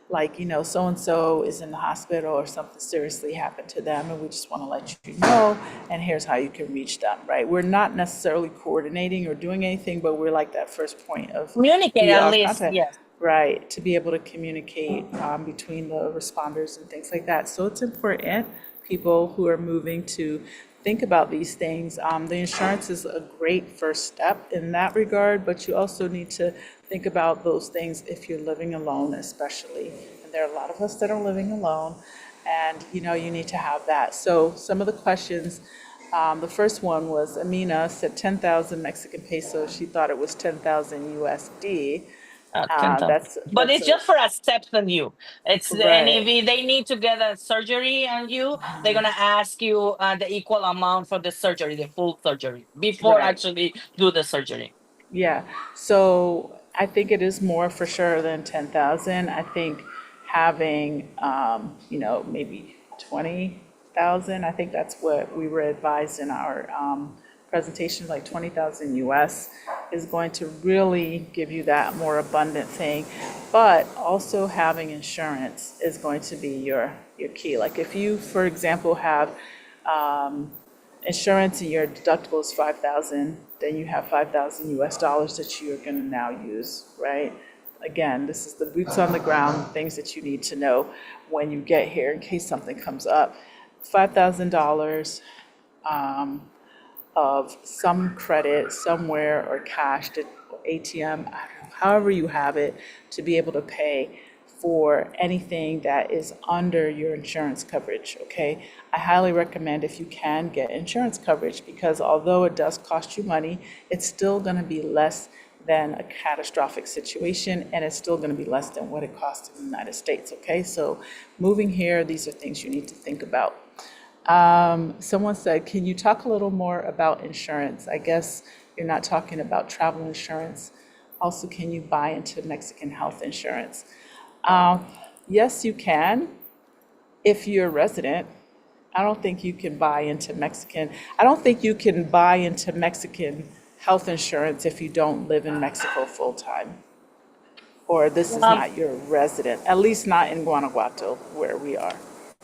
like, so and so is in the hospital or something seriously happened to them, and we just want to let you know, and here's how you can reach them, right? We're not necessarily coordinating or doing anything, but we're like that first point of communicate the at least, contact, yes. right? To be able to communicate between the responders and things like that. So it's important, people who are moving, to think about these things. The insurance is a great first step in that regard, but you also need to think about those things if you're living alone, especially. And there are a lot of us that are living alone, and you need to have that. So some of the questions, the first one was Amina said 10,000 Mexican pesos. She thought it was 10,000 USD. 10,000. But That's it's a just for accepting you. And right. if they need to get a surgery on you, they're gonna ask you the equal amount for the surgery, the full surgery, before Right. actually do the surgery. Yeah, so I think it is more for sure than 10,000. I think having, maybe 20,000, I think that's what we were advised in our presentation, like 20,000 US is going to really give you that more abundant thing. But also having insurance is going to be your key. Like if you, for example, have insurance and your deductible is 5,000, then you have 5,000 US dollars that you are going to now use, right? Again, this is the boots on the ground things that you need to know when you get here in case something comes up. $5,000 of some credit somewhere or cash to ATM, I don't know, however you have it, to be able to pay for anything that is under your insurance coverage, okay? I highly recommend, if you can, get insurance coverage, because although it does cost you money, it's still gonna be less than a catastrophic situation, and it's still gonna be less than what it costs in the United States, okay? So moving here, these are things you need to think about. Someone said, can you talk a little more about insurance? I guess you're not talking about travel insurance. Also, can you buy into Mexican health insurance? Um, yes, you can if you're a resident. I don't think you can buy into I don't think you can buy into Mexican health insurance if you don't live in Mexico full time, or this is Um, not your resident, at least not in Guanajuato where we are.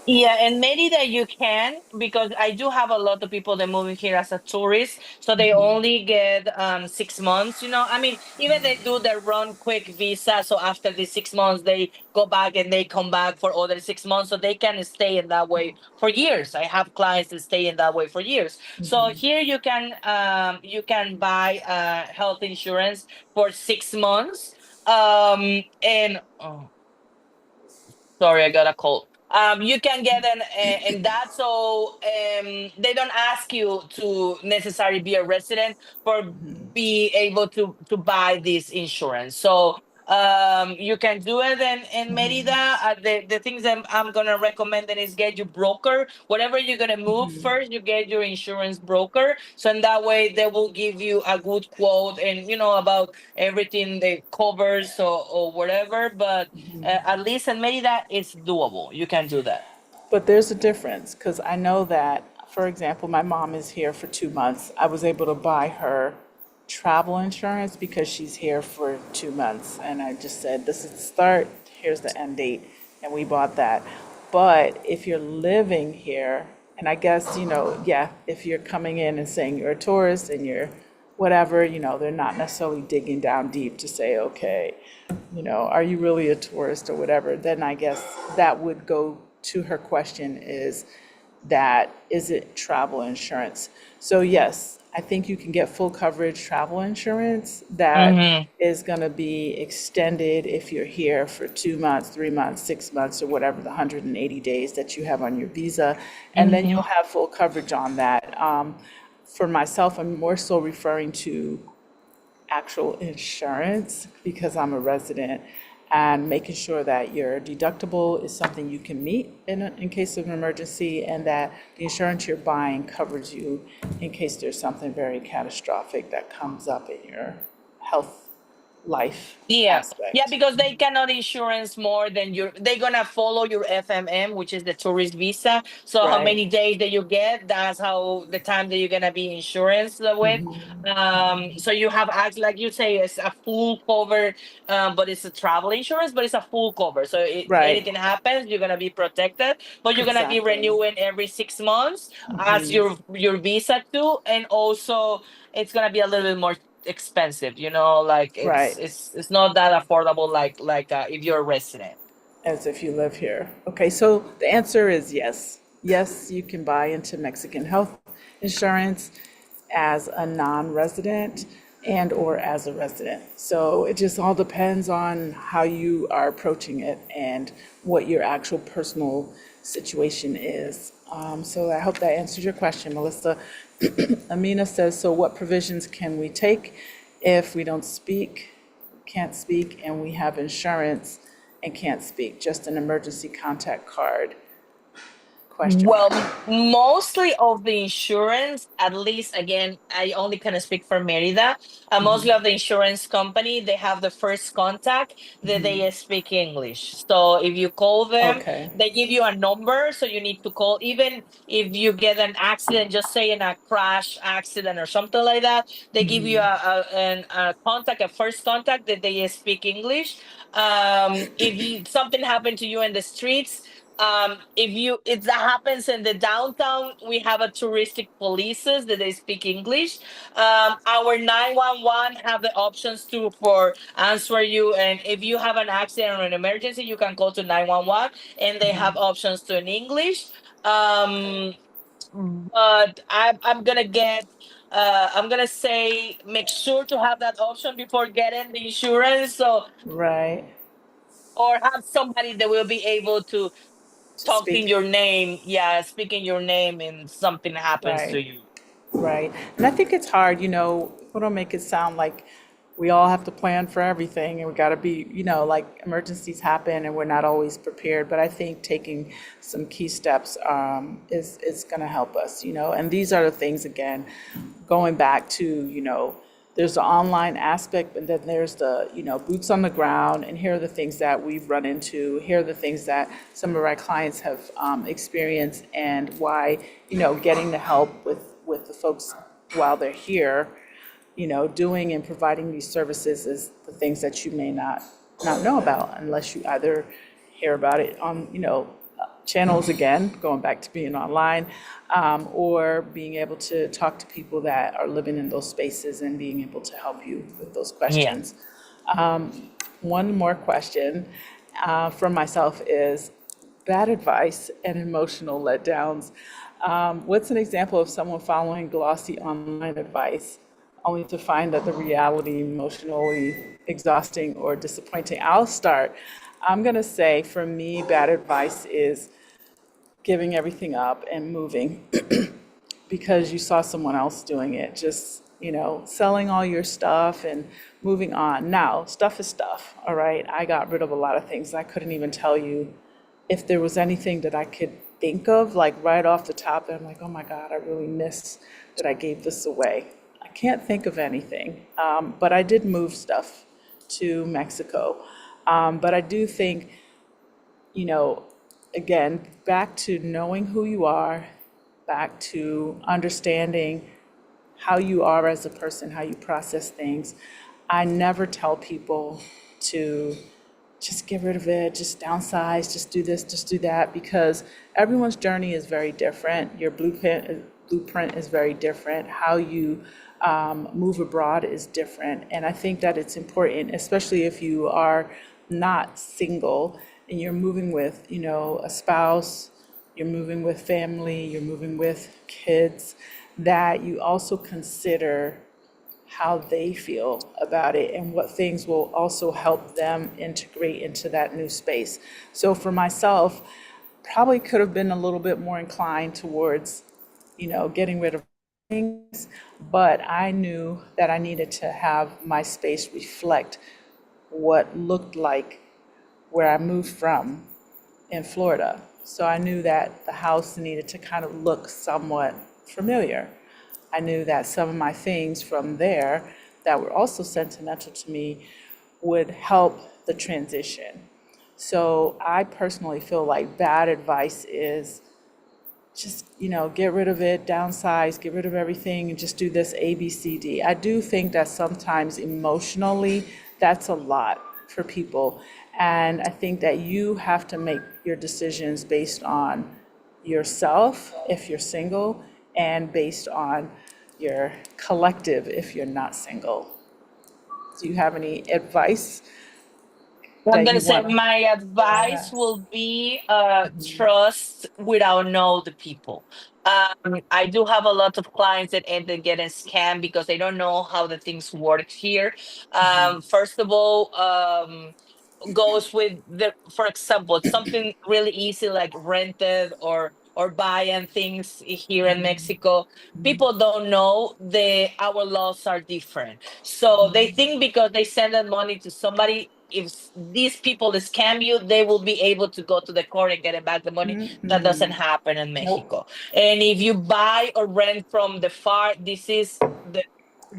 Yeah, and maybe that you can, because I do have a lot of people that moving here as a tourist, so they only get 6 months. I mean, even they do their run quick visa, so after the 6 months they go back and they come back for other 6 months, so they can stay in that way for years. I have clients that stay in that way for years. So here you can buy health insurance for 6 months. And sorry, I got a cold. You can get an and that, so they don't ask you to necessarily be a resident for be able to buy this insurance. So you can do it in Merida. The things that I'm gonna recommend then is get your broker. Whatever you're gonna move first, you get your insurance broker. So in that way, they will give you a good quote and about everything they covers or whatever. But at least in Merida, it's doable. You can do that. But there's a difference because I know that, for example, my mom is here for 2 months. I was able to buy her travel insurance because she's here for 2 months. And I just said, this is the start, here's the end date. And we bought that. But if you're living here, and I guess, yeah, if you're coming in and saying you're a tourist and you're whatever, they're not necessarily digging down deep to say, okay, are you really a tourist or whatever, then I guess that would go to her question is it travel insurance? So yes, I think you can get full coverage travel insurance that Mm-hmm. is going to be extended if you're here for 2 months, 3 months, 6 months, or whatever the 180 days that you have on your visa. And then Mm-hmm. you'll have full coverage on that. For myself, I'm more so referring to actual insurance because I'm a resident and making sure that your deductible is something you can meet in case of an emergency and that the insurance you're buying covers you in case there's something very catastrophic that comes up in your health life Yeah. Yeah, aspect. because they cannot insurance more than they're gonna follow your FMM, which is the tourist visa. So how Right. many days that you get, that's how the time that you're gonna be insurance with. So you have act like you say it's a full cover, but it's a travel insurance, but it's a full cover. So Right. anything happens, you're gonna be protected, but you're gonna be Exactly. renewing every 6 months as your visa too, and also it's gonna be a little bit more expensive, like it's Right. it's it's not that affordable like if you're a resident. As if you live here. Okay, so the answer is yes. Yes, you can buy into Mexican health insurance as a non-resident and or as a resident. So it just all depends on how you are approaching it and what your actual personal situation is. So I hope that answers your question, Melissa. Amina says, so what provisions can we take if we don't speak, can't speak, and we have insurance and can't speak? Just an emergency contact card? Question Well, mark. mostly of the insurance, at least again, I only kind of speak for Merida. Mostly of the insurance company, they have the first contact that they speak English. So if you call them, Okay. they give you a number, so you need to call. Even if you get an accident, just say in a crash accident or something like that, they give you a contact, a first contact that they speak English. If something happened to you in the streets, if that happens in the downtown, we have a touristic polices that they speak English. Our 911 have the options to for answer you, and if you have an accident or an emergency, you can call to 911 and they have options to in English. um but I'm gonna I'm gonna say make sure to have that option before getting the insurance, so Right. or have somebody that will be able to To talking speak. your name, yeah, speaking your name, and something happens Right. to you. Right. And I think it's hard, we don't make it sound like we all have to plan for everything and we got to be, like emergencies happen and we're not always prepared. But I think taking some key steps is going to help us, and these are the things, again, going back to, there's the online aspect, but then there's the, boots on the ground. And here are the things that we've run into. Here are the things that some of our clients have experienced and why, getting the help with the folks while they're here, doing and providing these services is the things that you may not know about unless you either hear about it on, channels, again, going back to being online, or being able to talk to people that are living in those spaces and being able to help you with those Yeah. questions. One more question from myself is bad advice and emotional letdowns. What's an example of someone following glossy online advice only to find that the reality emotionally exhausting or disappointing. I'll start. I'm going to say for me, bad advice is giving everything up and moving because you saw someone else doing it. Just, selling all your stuff and moving on. Now, stuff is stuff, all right? I got rid of a lot of things. I couldn't even tell you if there was anything that I could think of, like right off the top, that I'm like, oh my God, I really miss that I gave this away. I can't think of anything, but I did move stuff to Mexico. But I do think, you know, again, back to knowing who you are, back to understanding how you are as a person, how you process things. I never tell people to just get rid of it, just downsize, just do this, just do that, because everyone's journey is very different. Your blueprint is very different. How you move abroad is different. And I think that it's important, especially if you are not single and you're moving with, a spouse, you're moving with family, you're moving with kids, that you also consider how they feel about it and what things will also help them integrate into that new space. So for myself, probably could have been a little bit more inclined towards, getting rid of things, but I knew that I needed to have my space reflect what looked like where I moved from in Florida. So I knew that the house needed to kind of look somewhat familiar. I knew that some of my things from there that were also sentimental to me would help the transition. So I personally feel like bad advice is just, get rid of it, downsize, get rid of everything, and just do this A, B, C, D. I do think that sometimes emotionally, that's a lot for people. And I think that you have to make your decisions based on yourself if you're single, and based on your collective if you're not single. Do you have any advice I'm that gonna you say want? my advice will be trust without know the people. I do have a lot of clients that end up getting scammed because they don't know how the things work here. First of all, goes with the, for example, it's something really easy like rented or buying things here in Mexico. People don't know the our laws are different, so they think because they send that money to somebody, if these people scam you, they will be able to go to the court and get it back the money. That doesn't happen in Nope. Mexico. And if you buy or rent from the far, this is the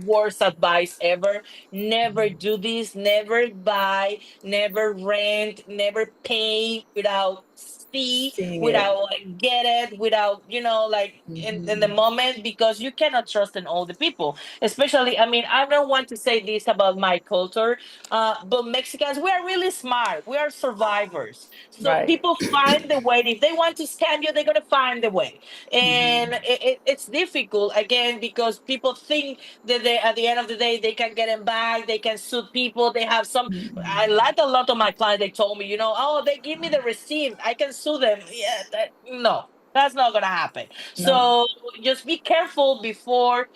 worst advice ever. Never do this. Never buy, never rent, never pay without see, Seeing it. without like get it, without like in the moment, because you cannot trust in all the people. Especially, I mean, I don't want to say this about my culture, but Mexicans, we are really smart. We are survivors. So Right. people find the way. If they want to scam you, they're gonna find the way. And it's difficult again because people think that they, at the end of the day, they can get them back. They can sue people. They have some. I like a lot of my clients. They told me, oh, they give me the receipt. I can sue them. Yeah, no. That's not gonna happen. No. So just be careful before.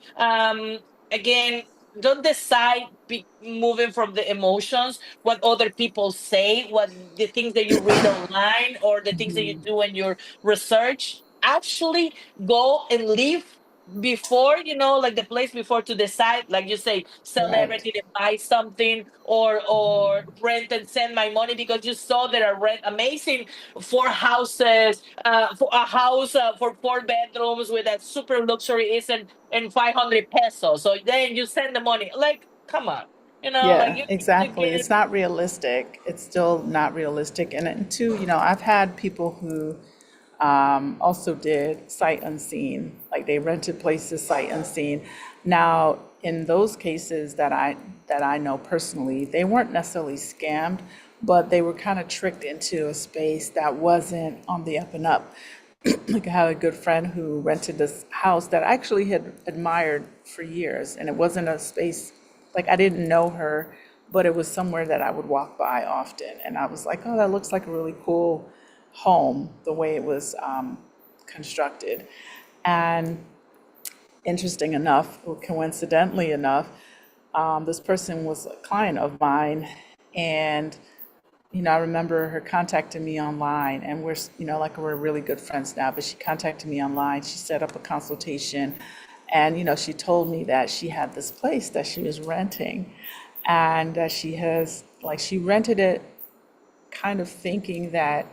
Again, don't decide moving from the emotions, what other people say, what the things that you read online or the things that you do in your research. Actually go and leave before, like the place before, to decide, like you say, sell Right. everything and buy something, or rent and send my money because you saw that I rent amazing four houses, for a house for 4 bedrooms with that super luxury is in 500 pesos. So then you send the money. Like, come on, like Yeah, you need to exactly. get. It's not realistic. It's still not realistic. And two, I've had people who also did sight unseen, like they rented places sight unseen. Now, in those cases that I know personally, they weren't necessarily scammed, but they were kind of tricked into a space that wasn't on the up and up. Like I had a good friend who rented this house that I actually had admired for years, and it wasn't a space, like I didn't know her, but it was somewhere that I would walk by often, and I was like, oh, that looks like a really cool home, the way it was constructed. And interesting enough, or coincidentally enough, this person was a client of mine, and I remember her contacting me online, and like we're really good friends now, but she contacted me online. She set up a consultation, and, she told me that she had this place that she was renting, and that she rented it kind of thinking that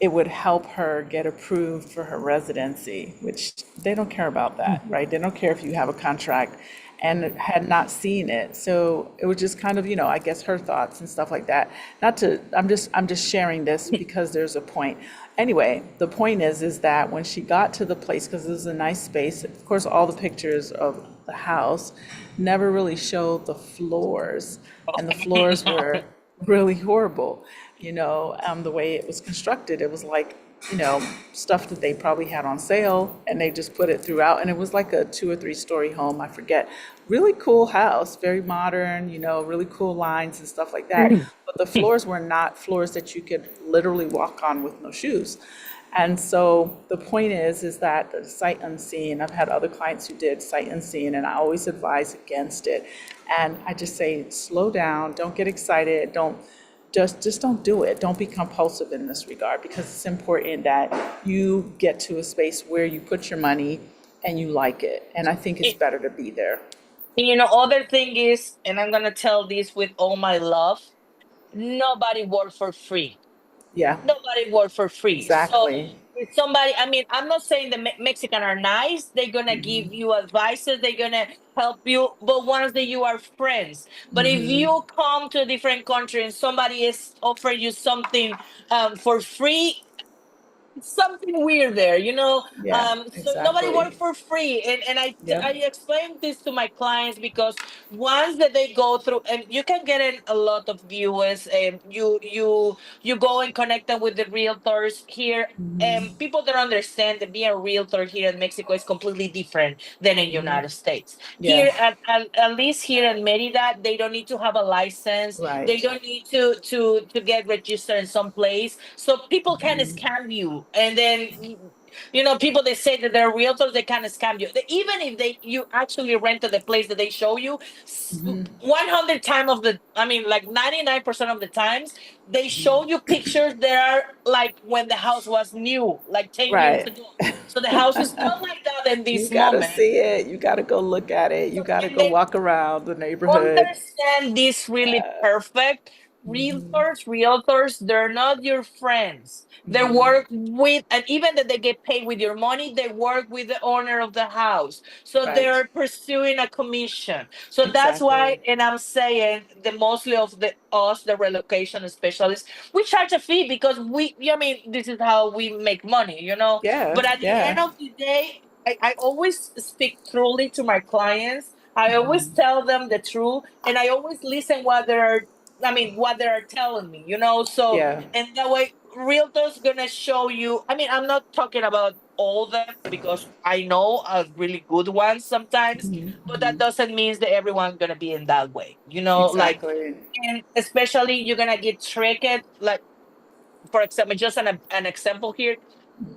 it would help her get approved for her residency, which they don't care about that, right? They don't care if you have a contract, and had not seen it. So it was just kind of, I guess her thoughts and stuff like that. Not to, I'm just sharing this because there's a point. Anyway, the point is that when she got to the place, because it was a nice space, of course, all the pictures of the house never really showed the floors, and the floors were really horrible. The way it was constructed, it was like, stuff that they probably had on sale, and they just put it throughout. And it was like a 2 or 3 story home, I forget. Really cool house, very modern, really cool lines and stuff like that. But the floors were not floors that you could literally walk on with no shoes. And so the point is that the sight unseen, I've had other clients who did sight unseen, and I always advise against it. And I just say, slow down, don't get excited, just don't do it. Don't be compulsive in this regard, because it's important that you get to a space where you put your money and you like it. And I think it's better to be there. Other thing is, and I'm gonna tell this with all my love, nobody works for free. Yeah, Nobody works for free. So exactly. if somebody, I mean, I'm not saying the Mexican are nice. They're gonna give you advices. They're gonna help you, but once that you are friends. But if you come to a different country and somebody is offering you something for free, something weird there, Yeah, so nobody exactly. works for free, and I Yep. explain this to my clients because once that they go through, and you can get in a lot of viewers, and you go and connect them with the realtors here, and people don't understand that being a realtor here in Mexico is completely different than in United States. Yeah, Here at least here in Merida, they don't need to have a license. They right. don't need to get registered in some place, so people can scam you. And then people, they say that they're realtors, they can scam you. Even if you actually rented the place that they show you, 100 time of the, I mean, like 99% of the times, they show you pictures that are like when the house was new, like 10 years Right. ago. So the house is not like that in You this gotta moment. see it. You gotta go look at it. You So, gotta and go then walk around the neighborhood. understand this really perfect. Realtors, they're not your friends. They work with, and even that they get paid with your money, they work with the owner of the house. So Right. they're pursuing a commission. So that's why, Exactly. and I'm saying the mostly of the relocation specialists, we charge a fee because I mean, this is how we make money. Yeah, But at the yeah. end of the day, I always speak truly to my clients. I always tell them the truth, and I always listen what they're telling me. So, Yeah. and that way, realtors gonna show you. I mean, I'm not talking about all them because I know a really good ones sometimes, but that doesn't mean that everyone's gonna be in that way. Like, Exactly. and especially you're gonna get tricked. Like, for example, just an example here,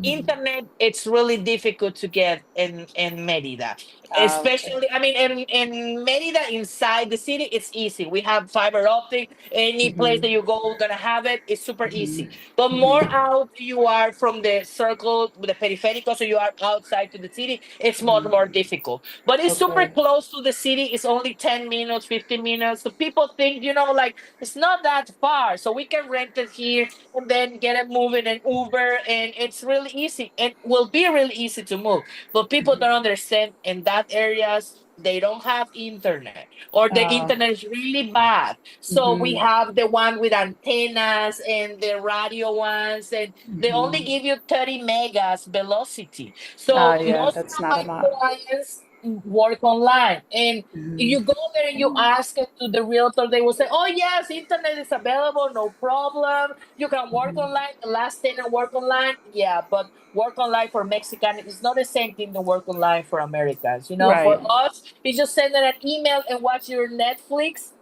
internet, it's really difficult to get in Merida, Okay. especially, I mean, in Merida, inside the city, it's easy. We have fiber optic. Any place that you go, gonna have it. It's super easy. But more out you are from the circle, the periférico, so you are outside to the city, it's much more difficult. But it's super Okay. close to the city. It's only 10 minutes, 15 minutes, so people think, like, it's not that far, so we can rent it here and then get it moving and Uber, and it's really easy and will be really easy to move. But people don't understand in that areas they don't have internet, or the Uh, internet is really bad. So we have the one with antennas and the radio ones, and they only give you 30 megas velocity. So yeah, most that's of not a my lot. clients work online, and you go there and you ask it to the realtor, they will say, oh yes, internet is available, no problem, you can work online. The last tenant work online, yeah, but work online for Mexican is not the same thing to work online for Americans. For Right. us, you just send them an email and watch your Netflix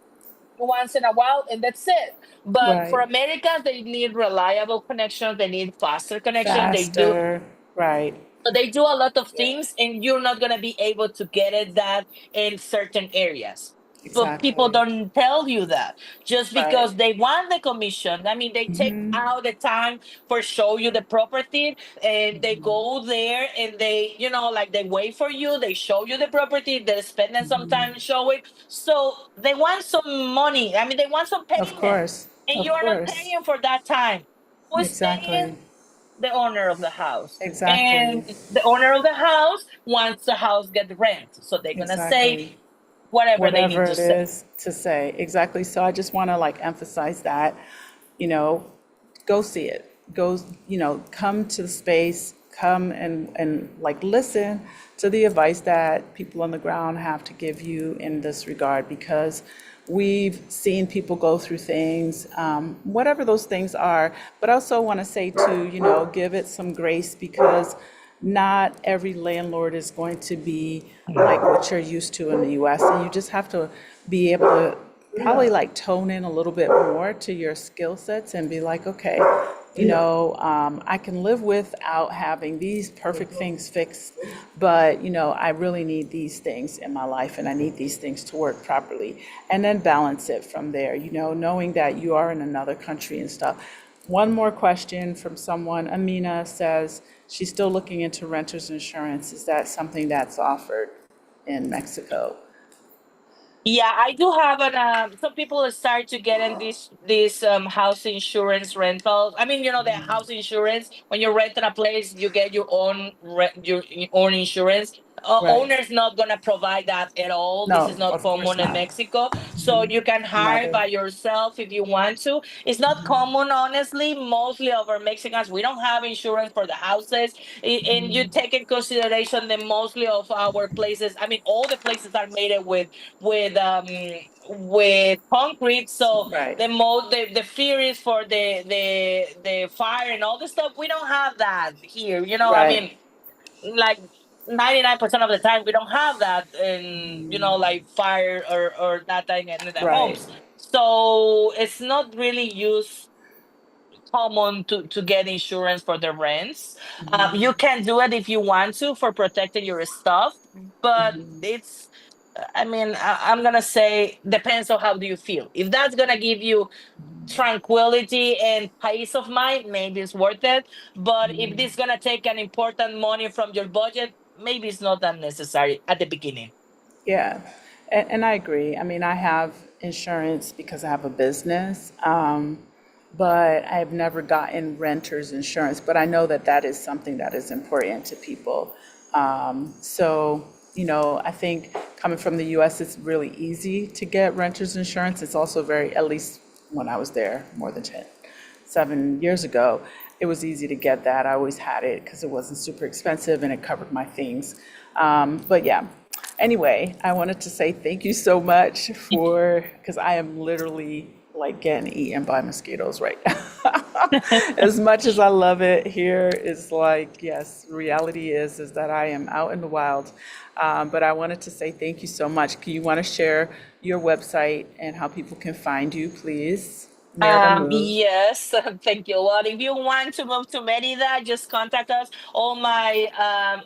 once in a while, and that's it. But for Right. Americans, they need reliable connections, they need faster connections, they do. Faster. Right. So they do a lot of things, and you're not gonna be able to get it that in certain areas. But people Exactly. don't tell you that just Right. because they want the commission. I mean, they take out the time for show you the property, and they go there and they, like they wait for you. They show you the property. They spend some time to show it. So they want some money. I mean, they want some Of payment, course. and you Of are not course. paying for that time. Who's Exactly. paying? The owner of the house, Exactly. and the owner of the house wants the house get rent, so they're gonna say Exactly. whatever they Whatever need to it say. is to say. Exactly. So I just want to like emphasize that, you know, go see it. Go, come to the space, come and like listen to the advice that people on the ground have to give you in this regard, because we've seen people go through things, whatever those things are. But I also want to say too, give it some grace, because not every landlord is going to be like what you're used to in the US. And you just have to be able to probably like tone in a little bit more to your skill sets and be like, okay, I can live without having these perfect things fixed, but, I really need these things in my life and I need these things to work properly. And then balance it from there, knowing that you are in another country and stuff. One more question from someone. Amina says she's still looking into renter's insurance. Is that something that's offered in Mexico? Yeah, I do have an some people start to get in this house insurance rental. I mean, the house insurance, when you're renting a place, you get your own insurance. Right. Owner's not gonna provide that at all. This No, is not of course common in not. Mexico, so you can hire Neither. by yourself if you want to. It's not common, honestly. Mostly of our Mexicans, we don't have insurance for the houses, and you take in consideration that mostly of our places. I mean, all the places are made with um with concrete, so Right. the fear is for the fire and all this stuff. We don't have that here, I Right. mean, like 99% of the time we don't have that in, like fire or that thing in the Right. homes. So it's not really used common to get insurance for the rents. You can do it if you want to for protecting your stuff, but it's, I mean, I'm gonna say depends on how do you feel. If that's gonna give you tranquility and peace of mind, maybe it's worth it. But if this gonna take an important money from your budget, maybe it's not that necessary at the beginning. Yeah, and I agree. I mean, I have insurance because I have a business, but I've never gotten renter's insurance. But I know that that is something that is important to people. So, I think coming from the US, it's really easy to get renter's insurance. It's also very, at least when I was there more than 7 years ago, it was easy to get that. I always had it because it wasn't super expensive and it covered my things. But yeah, anyway, I wanted to say thank you so much because I am literally like getting eaten by mosquitoes right now. As much as I love it here, it's like, yes, reality is that I am out in the wild. But I wanted to say thank you so much. Do you want to share your website and how people can find you, please? Merida Moves. Yes, thank you a lot. If you want to move to Merida, just contact us. All my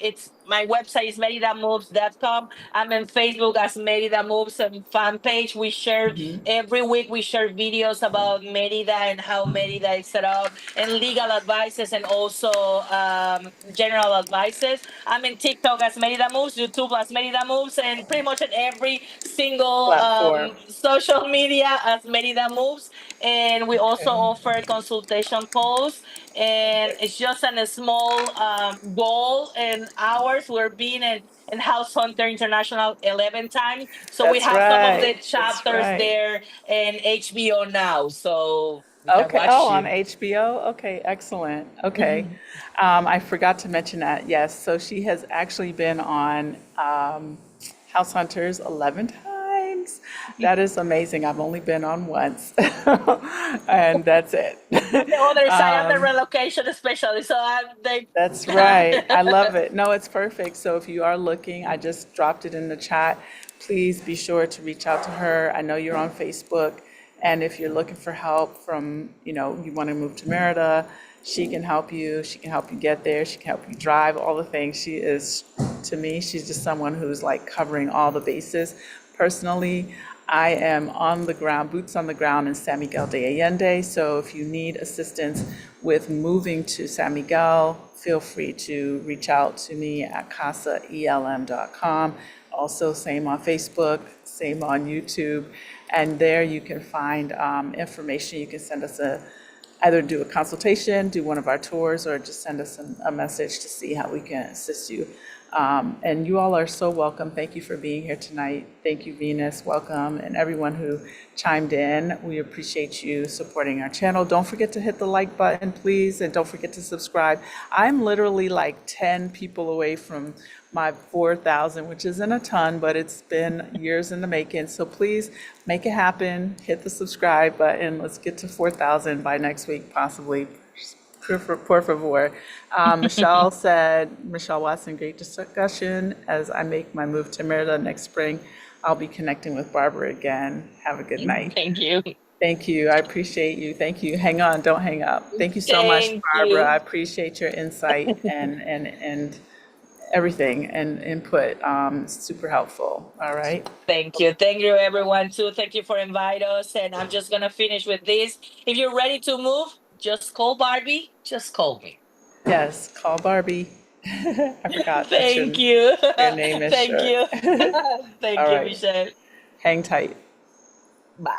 it's my website is meridamoves.com. I'm in Facebook as Merida Moves and fan page. We share every week, we share videos about Merida and how Merida is set up, and legal advices, and also general advices. I'm in TikTok as Merida Moves, YouTube as Merida Moves, and pretty much in every single Platform. social media as Merida Moves. And we also Okay. offer consultation calls, and it's just a small goal in hours. We're being in House Hunter International 11 times, so we That's have some of right. the That's chapters right. there in HBO now, so we can Okay. Oh, watch on it. HBO? Okay, excellent. Okay. I forgot to mention that. Yes. So she has actually been on House Hunters 11 times. That is amazing. I've only been on once, and that's it. On the other side, I'm the relocation specialist, so they. That's right. I love it. No, it's perfect. So if you are looking, I just dropped it in the chat. Please be sure to reach out to her. I know you're on Facebook. And if you're looking for help from, you want to move to Merida, She can help you. She can help you get there. She can help you drive, all the things. She is, to me, she's just someone who's like covering all the bases. Personally, I am on the ground, boots on the ground in San Miguel de Allende. So if you need assistance with moving to San Miguel, feel free to reach out to me at CasaELM.com. Also, same on Facebook, same on YouTube. And there you can find information. You can send us either do a consultation, do one of our tours, or just send us a message to see how we can assist you. And you all are so welcome. Thank you for being here tonight. Thank you, Venus. Welcome. And everyone who chimed in. We appreciate you supporting our channel. Don't forget to hit the like button, please. And don't forget to subscribe. I'm literally like 10 people away from my 4,000, which isn't a ton, but it's been years in the making. So please make it happen. Hit the subscribe button. Let's get to 4,000 by next week, possibly. Por favor. Michelle Watson, great discussion. As I make my move to Merida next spring, I'll be connecting with Barbara again. Have a good night. Thank you. Thank you. I appreciate you. Thank you. Hang on, don't hang up. Thank you so much, Thank Barbara. I you. appreciate your insight and everything and input. Super helpful. All right. Thank you. Thank you, everyone, too. Thank you for inviting us. And I'm just going to finish with this. If you're ready to move, just call Barbie. Just call me. Yes, call Barbie. I forgot that Thank you. your name is Thank short. you. All Thank you, right. Michelle. Hang tight. Bye.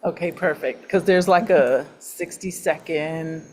Okay, perfect. Because there's like a 60-second